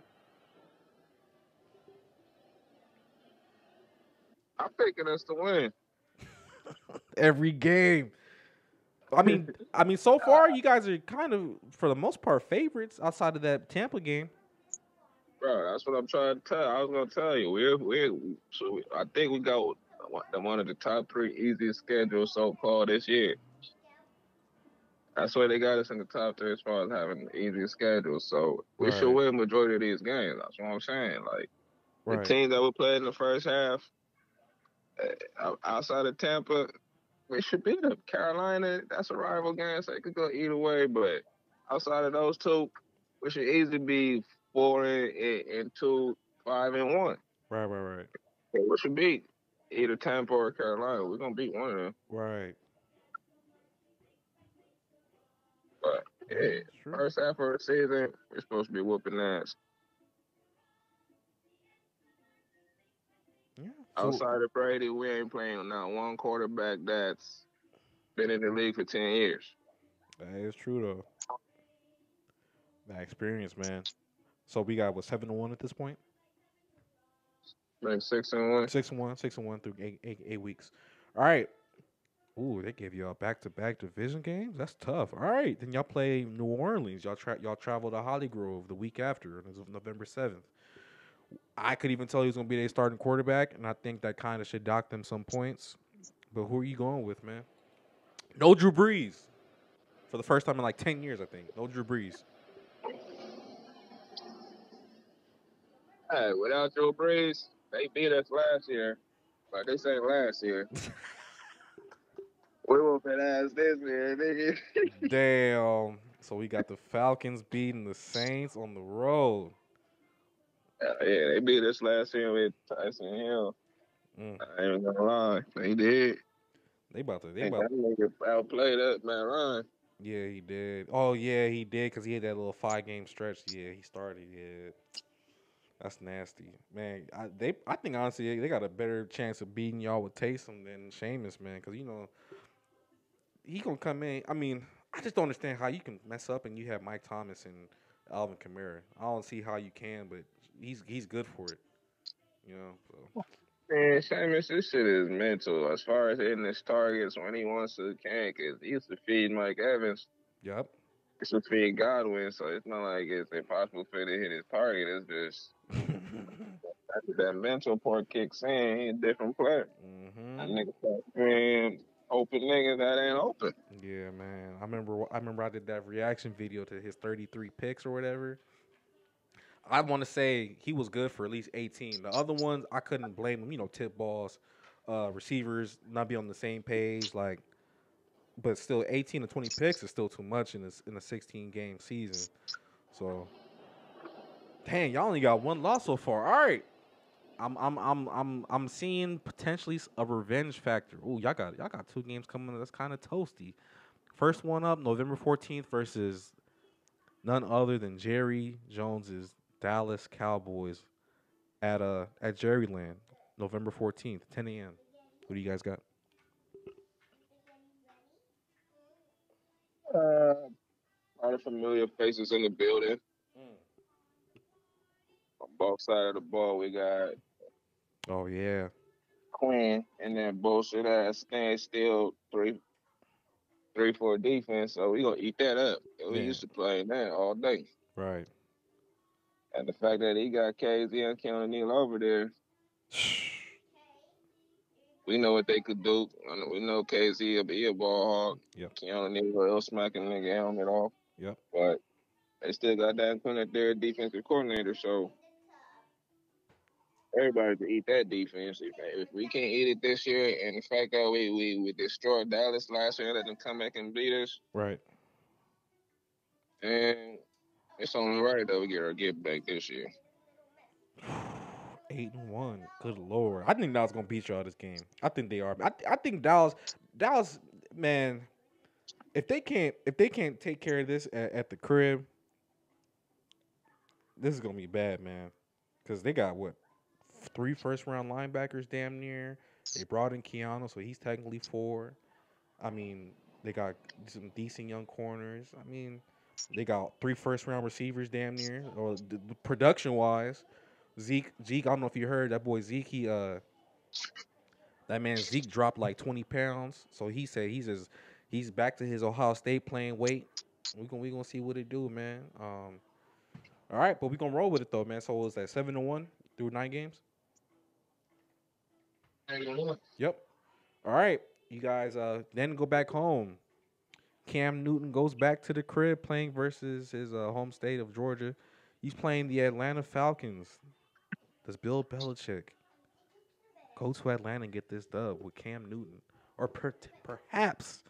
I'm picking us to win. Every game. So far you guys are kind of, for the most part, favorites outside of that Tampa game. Bro, that's what I'm trying to tell. I was gonna tell you. I think we got one of the top 3 easiest schedules so far this year. That's why they got us in the top 3 as far as having the easiest schedule. So we should Right, win majority of these games. That's what I'm saying. Like the right, teams that we played in the first half, outside of Tampa, we should beat them. Carolina, that's a rival game, so it could go either way. But outside of those two, we should easily be 4-2, 5-1. right, Yeah, we should beat either Tampa or Carolina. We're gonna beat one of them. right. But Yeah, yeah, it's true. first half of the season, we're supposed to be whooping ass. Yeah. So Outside of Brady, we ain't playing now one quarterback that's been in the league for 10 years. that is true though. That experience, man. So we got what, 7-1 at this point? Like 6-1. 6-1, 6-1 through eight weeks. All right. Ooh, they gave y'all back-to-back division games. That's tough. All right, then y'all play New Orleans. Y'all travel to Holly Grove the week after, November 7th. I could even tell he was gonna be their starting quarterback, and I think that kind of should dock them some points. But who are you going with, man? No Drew Brees for the first time in like 10 years, I think. No Drew Brees. Hey, without Joe Brees, they beat us last year. Like they said last year. We whooping ass this year, nigga. Damn. So we got the Falcons beating the Saints on the road. Yeah, they beat us last year with Tyson Hill. Mm. I ain't gonna lie. They did. They about to. They Think about. that nigga outplayed us, man. Ryan. Yeah, he did. Oh yeah, he did because he had that little 5-game stretch. Yeah, he started. Yeah, that's nasty, man. I think honestly they got a better chance of beating y'all with Taysom than Sheamus, man. Because he gonna come in. I mean, I just don't understand how you can mess up and you have Mike Thomas and Alvin Kamara. I don't see how you can, but he's good for it. You know. So. Man, Seamus, this shit is mental. As far as hitting his targets when he wants to, can, because he used to feed Mike Evans. Yep. He used to feed Godwin, so it's not like it's impossible for him to hit his target. It's just after that mental part kicks in, he a different player. That hmm nigga start man, open niggas that ain't open. Yeah, man. I remember I did that reaction video to his 33 picks or whatever. I want to say he was good for at least 18. The other ones I couldn't blame him. You know, tip balls, receivers not be on the same page. Like, but still, 18 to 20 picks is still too much in a 16 game season. So, dang, y'all only got one loss so far. All right, I'm seeing potentially a revenge factor. Ooh, y'all got 2 games coming. That's kind of toasty. First one up, November 14th versus none other than Jerry Jones's Dallas Cowboys at Jerryland, November 14th, 10 a.m. Who do you guys got? A lot of familiar faces in the building. On both sides of the ball, we got Oh yeah, Quinn and that bullshit ass stand still 3-4 defense. So we gonna eat that up. We yeah, used to play that all day. right. And the fact that he got KZ and Keanu Neal over there, we know what they could do. We know KZ will be a ball hog. Yep, Keanu Neal will smack a nigga helmet off. yep, But they still got that Quinn at their defensive coordinator. So everybody to eat that defense. If we can't eat it this year, and the fact that we destroyed Dallas last year, let them come back and beat us, right. and it's only right that we get our get back this year. 8-1. Good lord. I think Dallas gonna beat y'all this game. I think they are. I think Dallas, man. If they can't take care of this at the crib, this is gonna be bad, man. Because they got what 3 first round linebackers, damn near. They brought in Keanu, so he's technically 4. I mean, they got some decent young corners. I mean, they got 3 first round receivers, damn near, or production wise. Zeke, I don't know if you heard that boy Zeke. That man Zeke dropped like 20 pounds. So he said he's back to his Ohio State playing weight. We gonna see what it do, man. All right, but we gonna roll with it though, man. So what was that 7-1 through 9 games? Yep. All right, you guys. Then go back home. Cam Newton goes back to the crib playing versus his home state of Georgia. He's playing the Atlanta Falcons. Does Bill Belichick go to Atlanta and get this dub with Cam Newton, or perhaps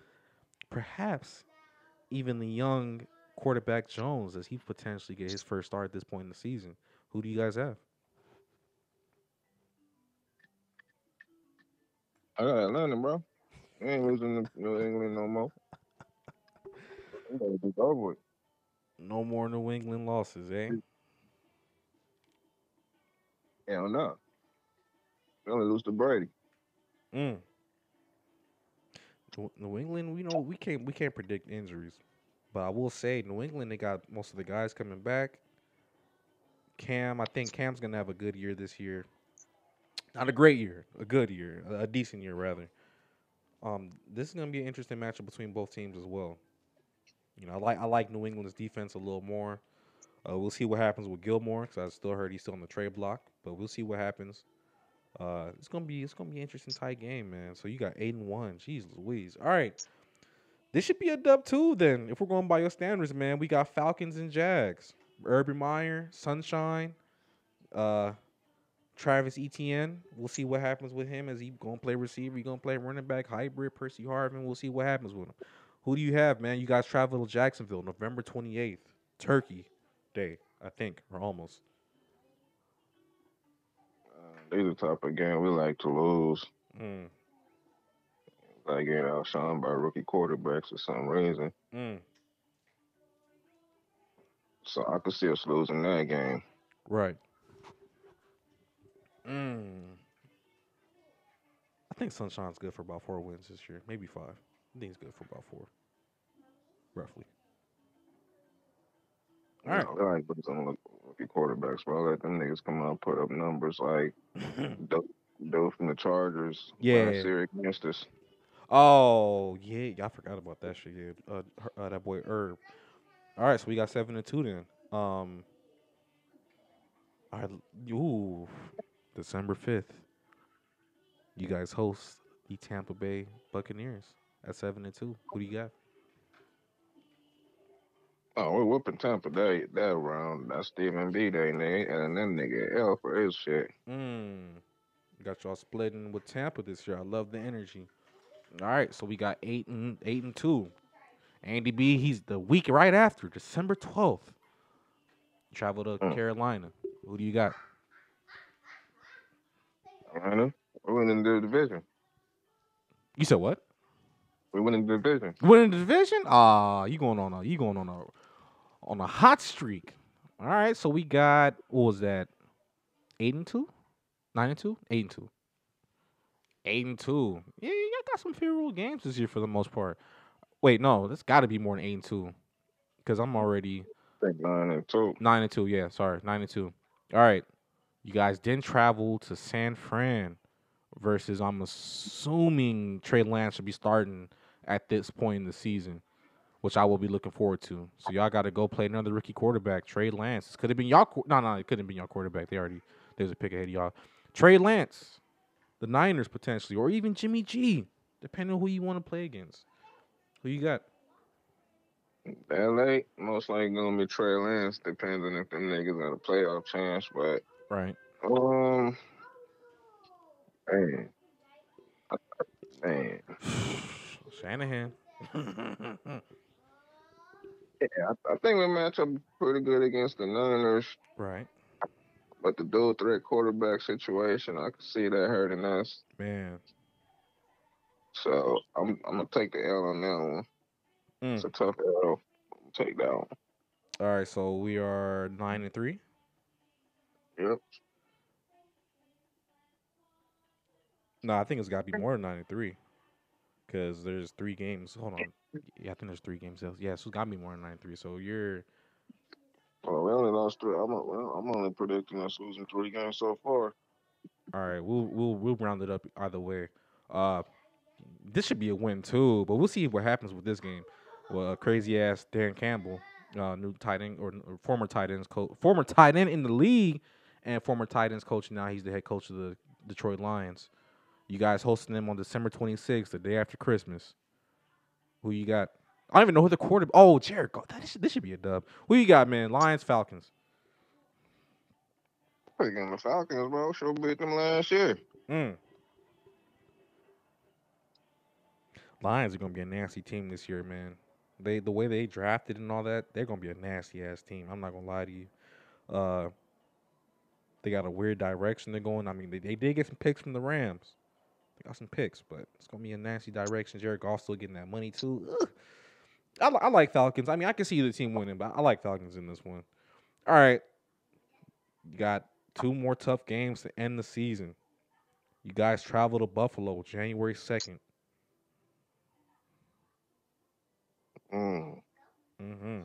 even the young quarterback Jones, as he potentially get his first start at this point in the season? Who do you guys have? I got Atlanta, bro. We ain't losing to New England no more. We gotta get over with. No more New England losses, eh? Hell no. We only lose to Brady. Mm. New England, we know we can't predict injuries, but I will say New England they got most of the guys coming back. I think Cam's gonna have a good year this year. Not a great year, a good year, a decent year rather. This is gonna be an interesting matchup between both teams as well. You know, I like New England's defense a little more. We'll see what happens with Gilmore because I still heard he's still on the trade block, but we'll see what happens. It's gonna be an interesting tight game, man. So you got 8-1. Jeez Louise. All right, this should be a dub too. Then if we're going by your standards, man, we got Falcons and Jags. Urban Meyer, Sunshine, uh, Travis Etienne. We'll see what happens with him. Is he gonna play receiver? He gonna play running back hybrid? Percy Harvin. We'll see what happens with him. Who do you have, man? You guys travel to Jacksonville, November 28th, Turkey Day, I think, or almost. These are type of game we like to lose. Mm, Like getting outshined by rookie quarterbacks for some reason. mm, So I could see us losing that game. right. I think Sunshine's good for about 4 wins this year, maybe 5. I think he's good for about 4, roughly. All right. No, I like putting some rookie quarterbacks, bro. Let them niggas come out and put up numbers like Doe from the Chargers last Yeah. year against us. Oh, yeah. I forgot about that shit. Yeah. That boy Herb. All right, so we got 7-2 then. All right. Ooh, December 5th. You guys host the Tampa Bay Buccaneers at 7-2. Who do you got? Oh, we're whooping Tampa that round. That's Stephen B. Day, nigga, and then nigga L for his shit. Mm. Got y'all splitting with Tampa this year. I love the energy. All right, so we got 8-2. Andy B, he's the week right after, December 12th. Travel to Mm. Carolina. Who do you got? Atlanta, we winning the division. You said what? We winning the division. Winning the division? Ah, you going on a hot streak. All right, so we got what was that? 8-2, 9-2, 8-2, 8-2. Yeah, y'all got some favorable games this year for the most part. Wait, no, that's got to be more than 8-2 because I'm already I think 9-2. 9-2. Yeah, sorry, 9-2. All right, you guys didn't travel to San Fran versus. I'm assuming Trey Lance should be starting at this point in the season, which I will be looking forward to. So y'all got to go play another rookie quarterback, Trey Lance. This could have been y'all. No, it couldn't have been y'all quarterback. There's a pick ahead of y'all. Trey Lance, the Niners potentially, or even Jimmy G, depending on who you want to play against. Who you got? LA, most likely gonna be Trey Lance, depending if them niggas got a playoff chance. But Right. um, man, man, Shanahan. yeah, I think we match up pretty good against the Niners. Right. But the dual threat quarterback situation, I can see that hurting us. Man. So I'm gonna take the L on that one. It's Mm. a tough L. Take that one. All right, so we are 9-3. Yep. No, I think it's got to be more than 9-3 because there's 3 games. Hold on. Yeah, I think there's 3 games. Yeah, so it's got to be more than 9-3. So you're Well, we only lost three. I'm only predicting us losing 3 games so far. all right. We'll round it up either way. Uh, this should be a win too, but we'll see what happens with this game. Well, crazy ass Dan Campbell, new tight end or former tight ends coach, former tight end in the league, and former tight ends coach. Now he's the head coach of the Detroit Lions. You guys hosting them on December 26th, the day after Christmas. Who you got? I don't even know who the quarterback. Oh, Jared Goff. This should be a dub. Who you got, man? Lions, Falcons. Picking the Falcons, bro. Should beat them last year. Mm. Lions are gonna be a nasty team this year, man. The way they drafted and all that, they're gonna be a nasty ass team. I'm not gonna lie to you. Uh, they got a weird direction they're going. I mean, they did get some picks from the Rams. They got some picks, but it's gonna be a nasty direction. Jared Goff still getting that money too. Ugh. I like Falcons. I mean, I can see the team winning, but I like Falcons in this one. All right, you got 2 more tough games to end the season. You guys travel to Buffalo January 2nd. Mm. Mm-hmm.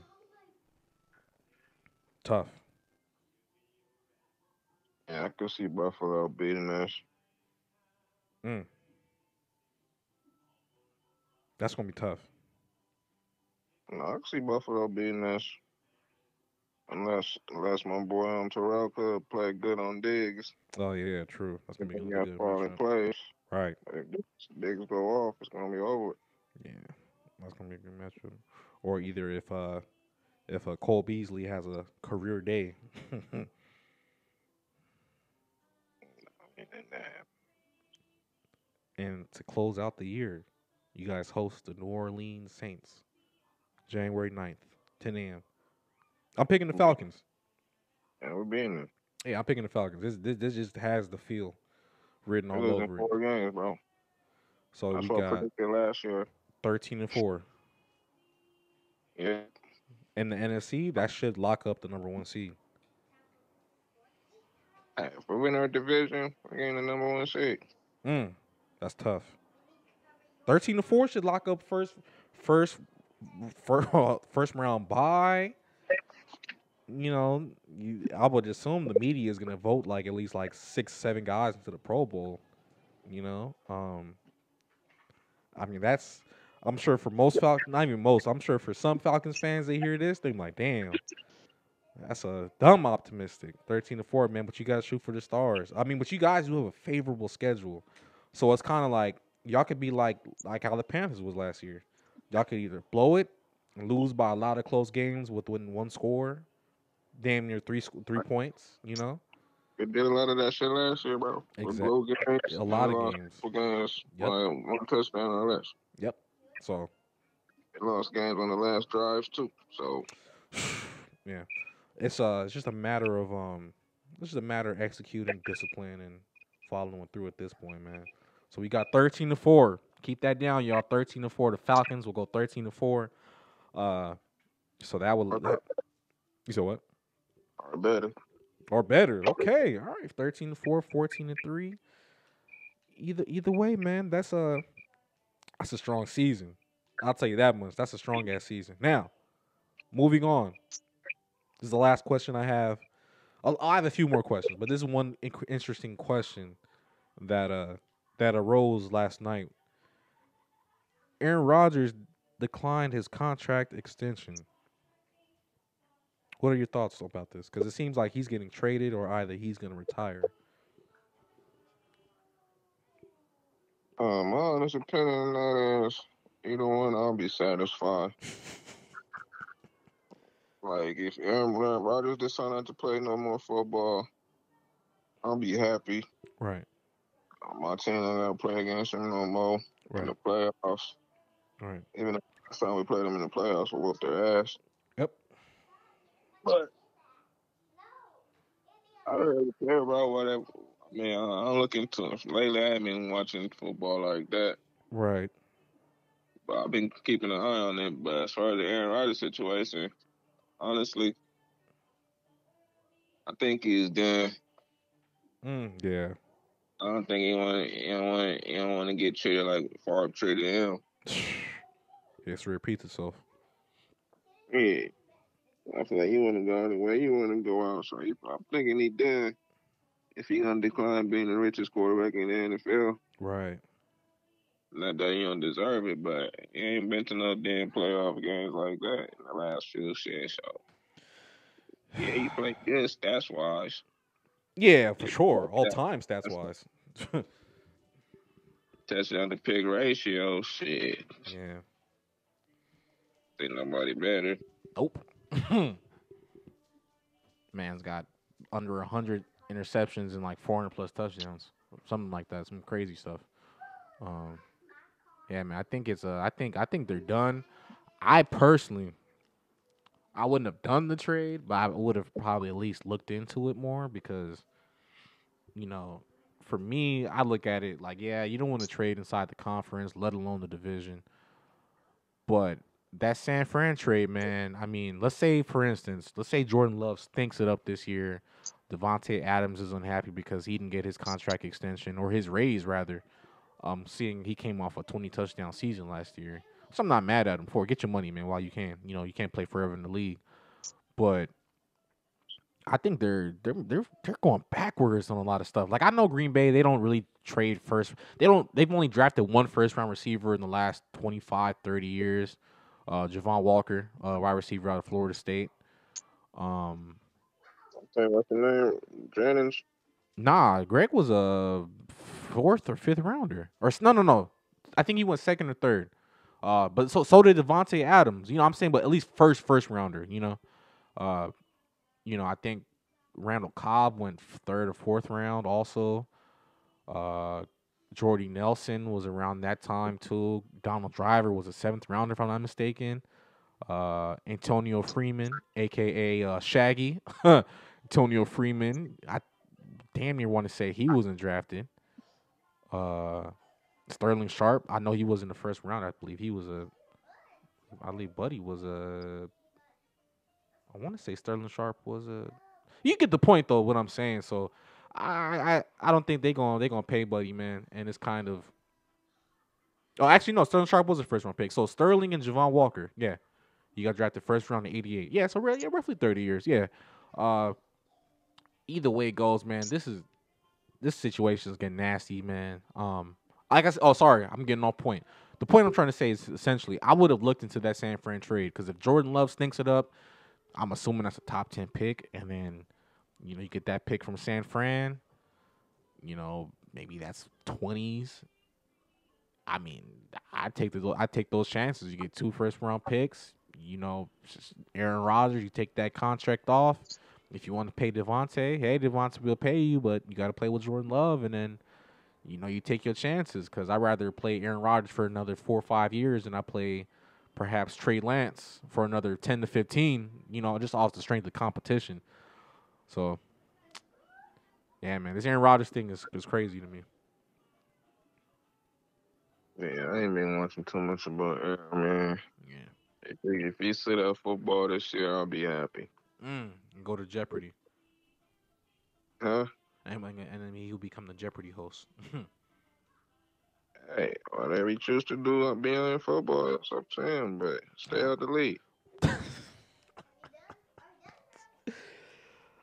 Tough. Yeah, I could see Buffalo beating us. Mm. That's gonna be tough. No, I could see Buffalo beating us. Unless my boy Terrell could play good on Diggs. Oh yeah, true. That's If gonna be a he really got good falling matchup. plays, Right. if Diggs go off, it's gonna be over. Yeah, that's gonna be a good matchup. Or either if Cole Beasley has a career day, And that and to close out the year, you guys host the New Orleans Saints January 9th, 10 a.m. I'm picking the Falcons. and we're beating them. Yeah, I'm picking the Falcons. This just has the feel written We're all losing over it. 4 games, bro. So That's we what I got predicted last year. 13-4 Yeah. in the NFC. That should lock up the number 1 seed. Hey, if we win our division, we're getting the number 1 seed. Mm, that's tough. 13-4 should lock up first, first, first round bye. You know, I would assume the media is gonna vote like at least like 6, 7 guys into the Pro Bowl. You know, I mean that's. I'm sure for most Falcons, not even most. I'm sure for some Falcons fans, they hear this, they're like, "Damn, that's a dumb optimistic 13-4, man." But you guys shoot for the stars. I mean, but you guys do have a favorable schedule, so it's kind of like y'all could be like how the Panthers was last year. Y'all could either blow it and lose by a lot of close games with one score, damn near 3 points. You know, They did a lot of that shit last year, bro. With exact blue games a and lot of lost games. games by Yep, one touchdown or less. yep. So They lost games on the last drives too. So yeah, it's just a matter of it's just a matter of executing discipline and following through at this point, man. So we got 13-4. Keep that down, y'all. 13-4. The Falcons will go 13-4. Uh, so that will or that. You said what? better. Or better. Okay, all right. 13-4, 14-3. Either way, man. That's a strong season. I'll tell you that much. That's a strong ass season. Now, moving on. This is the last question I have. I have a few more questions, but this is one interesting question that that arose last night. Aaron Rodgers declined his contract extension. What are your thoughts about this? Because it seems like he's getting traded, or either he's going to retire. My honest opinion on that is either one, I'll be satisfied. Like if Aaron Rodgers decide not to play no more football, I'll be happy. Right, My team not gonna play against him no more in right, the playoffs. right. Even if last time we played them in the playoffs, we whooped their ass. Yep. But I don't really care about whatever. I mean, I'm looking to lately. I haven't been watching football like that, Right. but I've been keeping an eye on it. But as far as the Aaron Rodgers situation, honestly, I think he's done. Yeah. I don't think he don't want to get treated like Favre treated him. History repeats itself. Yeah, I feel like you want to go the way you want to go out. So I'm thinking he done. If he gonna decline being the richest quarterback in the NFL, Right. not that he don't deserve it, but he ain't been to no damn playoff games like that in the last few shit. So yeah, he played good stats wise. Yeah, for Yeah, sure. All that- time stats that's wise. touchdown to pick ratio. Shit, Yeah. ain't nobody better. Nope. Man's got under 100 interceptions and like 400+ touchdowns, something like that. Some crazy stuff. Um, yeah, man. I think it's I think they're done. I personally, I wouldn't have done the trade, but I would have probably at least looked into it more because, you know, for me, I look at it like, yeah, you don't want to trade inside the conference, let alone the division. But that San Fran trade, man, I mean, let's say, for instance, let's say Jordan Love stinks it up this year. Devontae Adams is unhappy because he didn't get his contract extension or his raise, rather. Seeing he came off a 20 touchdown season last year. So I'm not mad at him for it. Get your money, man, while you can. You know, you can't play forever in the league. But I think they're going backwards on a lot of stuff. Like I know Green Bay, they don't really trade first. They've only drafted one first round receiver in the last 25, 30 years. Javon Walker, wide receiver out of Florida State. Um Say what's the name? Jennings. nah, Greg was a fourth or fifth rounder. Or no. I think he went second or third. But so did Devontae Adams. You know what I'm saying? But at least first rounder, you know. Uh I think Randall Cobb went third or fourth round also. Uh, Jordy Nelson was around that time too. Donald Driver was a seventh rounder, if I'm not mistaken. Antonio Freeman, aka Shaggy. Antonio Freeman. I damn near want to say he wasn't drafted. Uh, Sterling Sharp. I know he was in the first round. I believe he was a. I believe Buddy was a. I want to say Sterling Sharp was a. You get the point though. What I'm saying. So, I don't think they gonna pay Buddy, man. And it's kind of Oh, actually, no. Sterling Sharp was a first round pick. So Sterling and Javon Walker. Yeah, you got drafted first round in '88. Yeah, so yeah, roughly 30 years. Yeah. Uh, Either way it goes, man. This situation is getting nasty, man. Like I said, oh, sorry, I'm getting off point. The point I'm trying to say is essentially, I would have looked into that San Fran trade because if Jordan Love stinks it up, I'm assuming that's a top 10 pick, and then you get that pick from San Fran. Maybe that's 20s. I mean, I take those chances. You get 2 first round picks. Aaron Rodgers, you take that contract off. If you want to pay Devontae, hey, Devontae will pay you, but you got to play with Jordan Love, and then you take your chances. Because I'd rather play Aaron Rodgers for another 4 or 5 years than I play perhaps Trey Lance for another 10 to 15. Just off the strength of competition. So, yeah, man, this Aaron Rodgers thing is crazy to me. Yeah, I ain't been watching too much about Aaron, man. Yeah. If he sit out football this year, I'll be happy. And go to Jeopardy. Huh? And then he'll become the Jeopardy host. Hey, whatever he choose to do, I'll be in football. That's up to him, but stay out the league.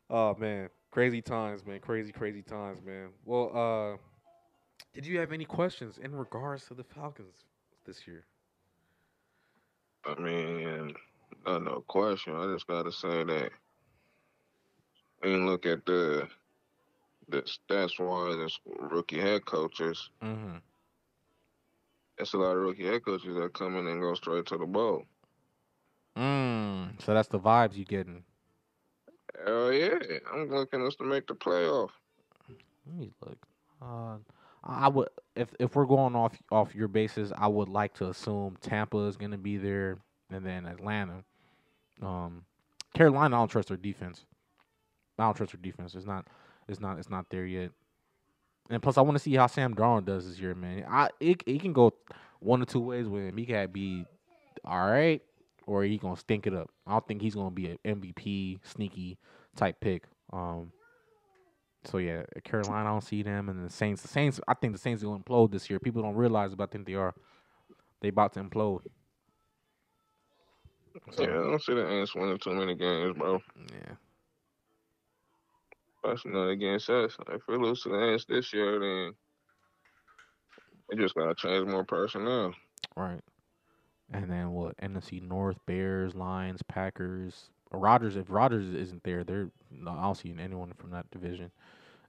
Oh man, crazy times, man. Crazy times, man. Well, did you have any questions in regards to the Falcons this year? I mean, no question. I just gotta say that when you look at the stats wise as rookie head coaches, Mm-hmm. it's a lot of rookie head coaches that come in and go straight to the bowl. So that's the vibes you getting. Hell yeah, I'm looking us to make the playoff. Let me look. I would if we're going off your basis, I would like to assume Tampa is going to be there, and then Atlanta. Carolina, I don't trust their defense. I don't trust their defense. It's not there yet. And plus, I want to see how Sam Darnold does this year, man. It can go one or two ways with him. He can be all right, or he gonna stink it up. I don't think he's gonna be an MVP sneaky type pick. So yeah, Carolina, I don't see them, and the Saints. I think the Saints will implode this year. People don't realize, but I think they are. They about to implode. Yeah, I So don't see the Ants winning too many games, bro. yeah, Especially not against us. If we lose to the Ants this year, then we just gotta change more personnel. right. And then what? NFC North: Bears, Lions, Packers. Rodgers. If Rodgers isn't there, no, I don't see anyone from that division,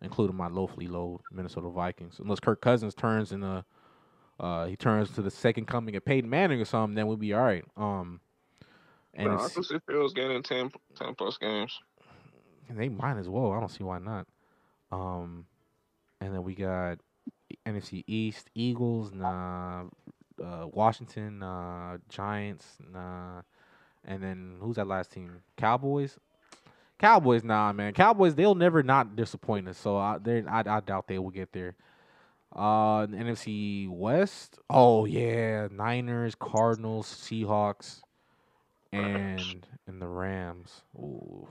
including my lowly low Minnesota Vikings. Unless Kirk Cousins turns he turns to the second coming of Peyton Manning or something, then we'll be all right. And No, I it's can see Fields getting 10 plus games. they might as well. I don't see why not. Um, and then we got NFC East: Eagles, nah. Washington, Giants, nah. And then who's that last team? Cowboys. Cowboys, nah, man. Cowboys, they'll never not disappoint us. So I doubt they will get there. The NFC West. Oh yeah, Niners, Cardinals, Seahawks, and the Rams. Ooh,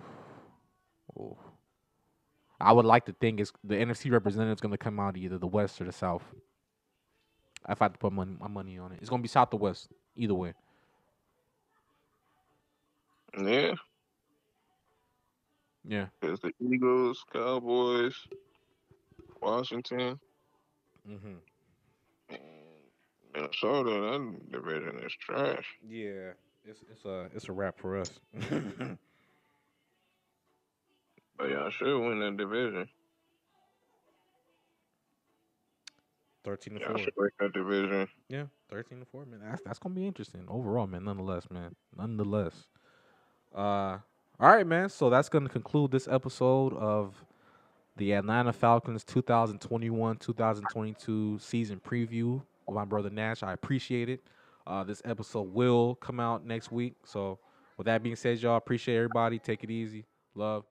ooh. I would like to think it's the NFC representative's going to come out of either the West or the South. If I had to put my money on it, it's going to be South or West. Either way. Yeah, Yeah. it's the Eagles, Cowboys, Washington, Mm-hmm. and Minnesota. That division is trash. Yeah. It's a wrap for us. But y'all should win that division. 13 to Y'all 4. should break that division. Yeah, 13 to 4, man. That's gonna be interesting overall, man. Nonetheless, man. Nonetheless. All right, man. So that's gonna conclude this episode of the Atlanta Falcons 2021-2022 season preview with my brother Nash. I appreciate it. This episode will come out next week. So with that being said, y'all, appreciate everybody. Take it easy. Love.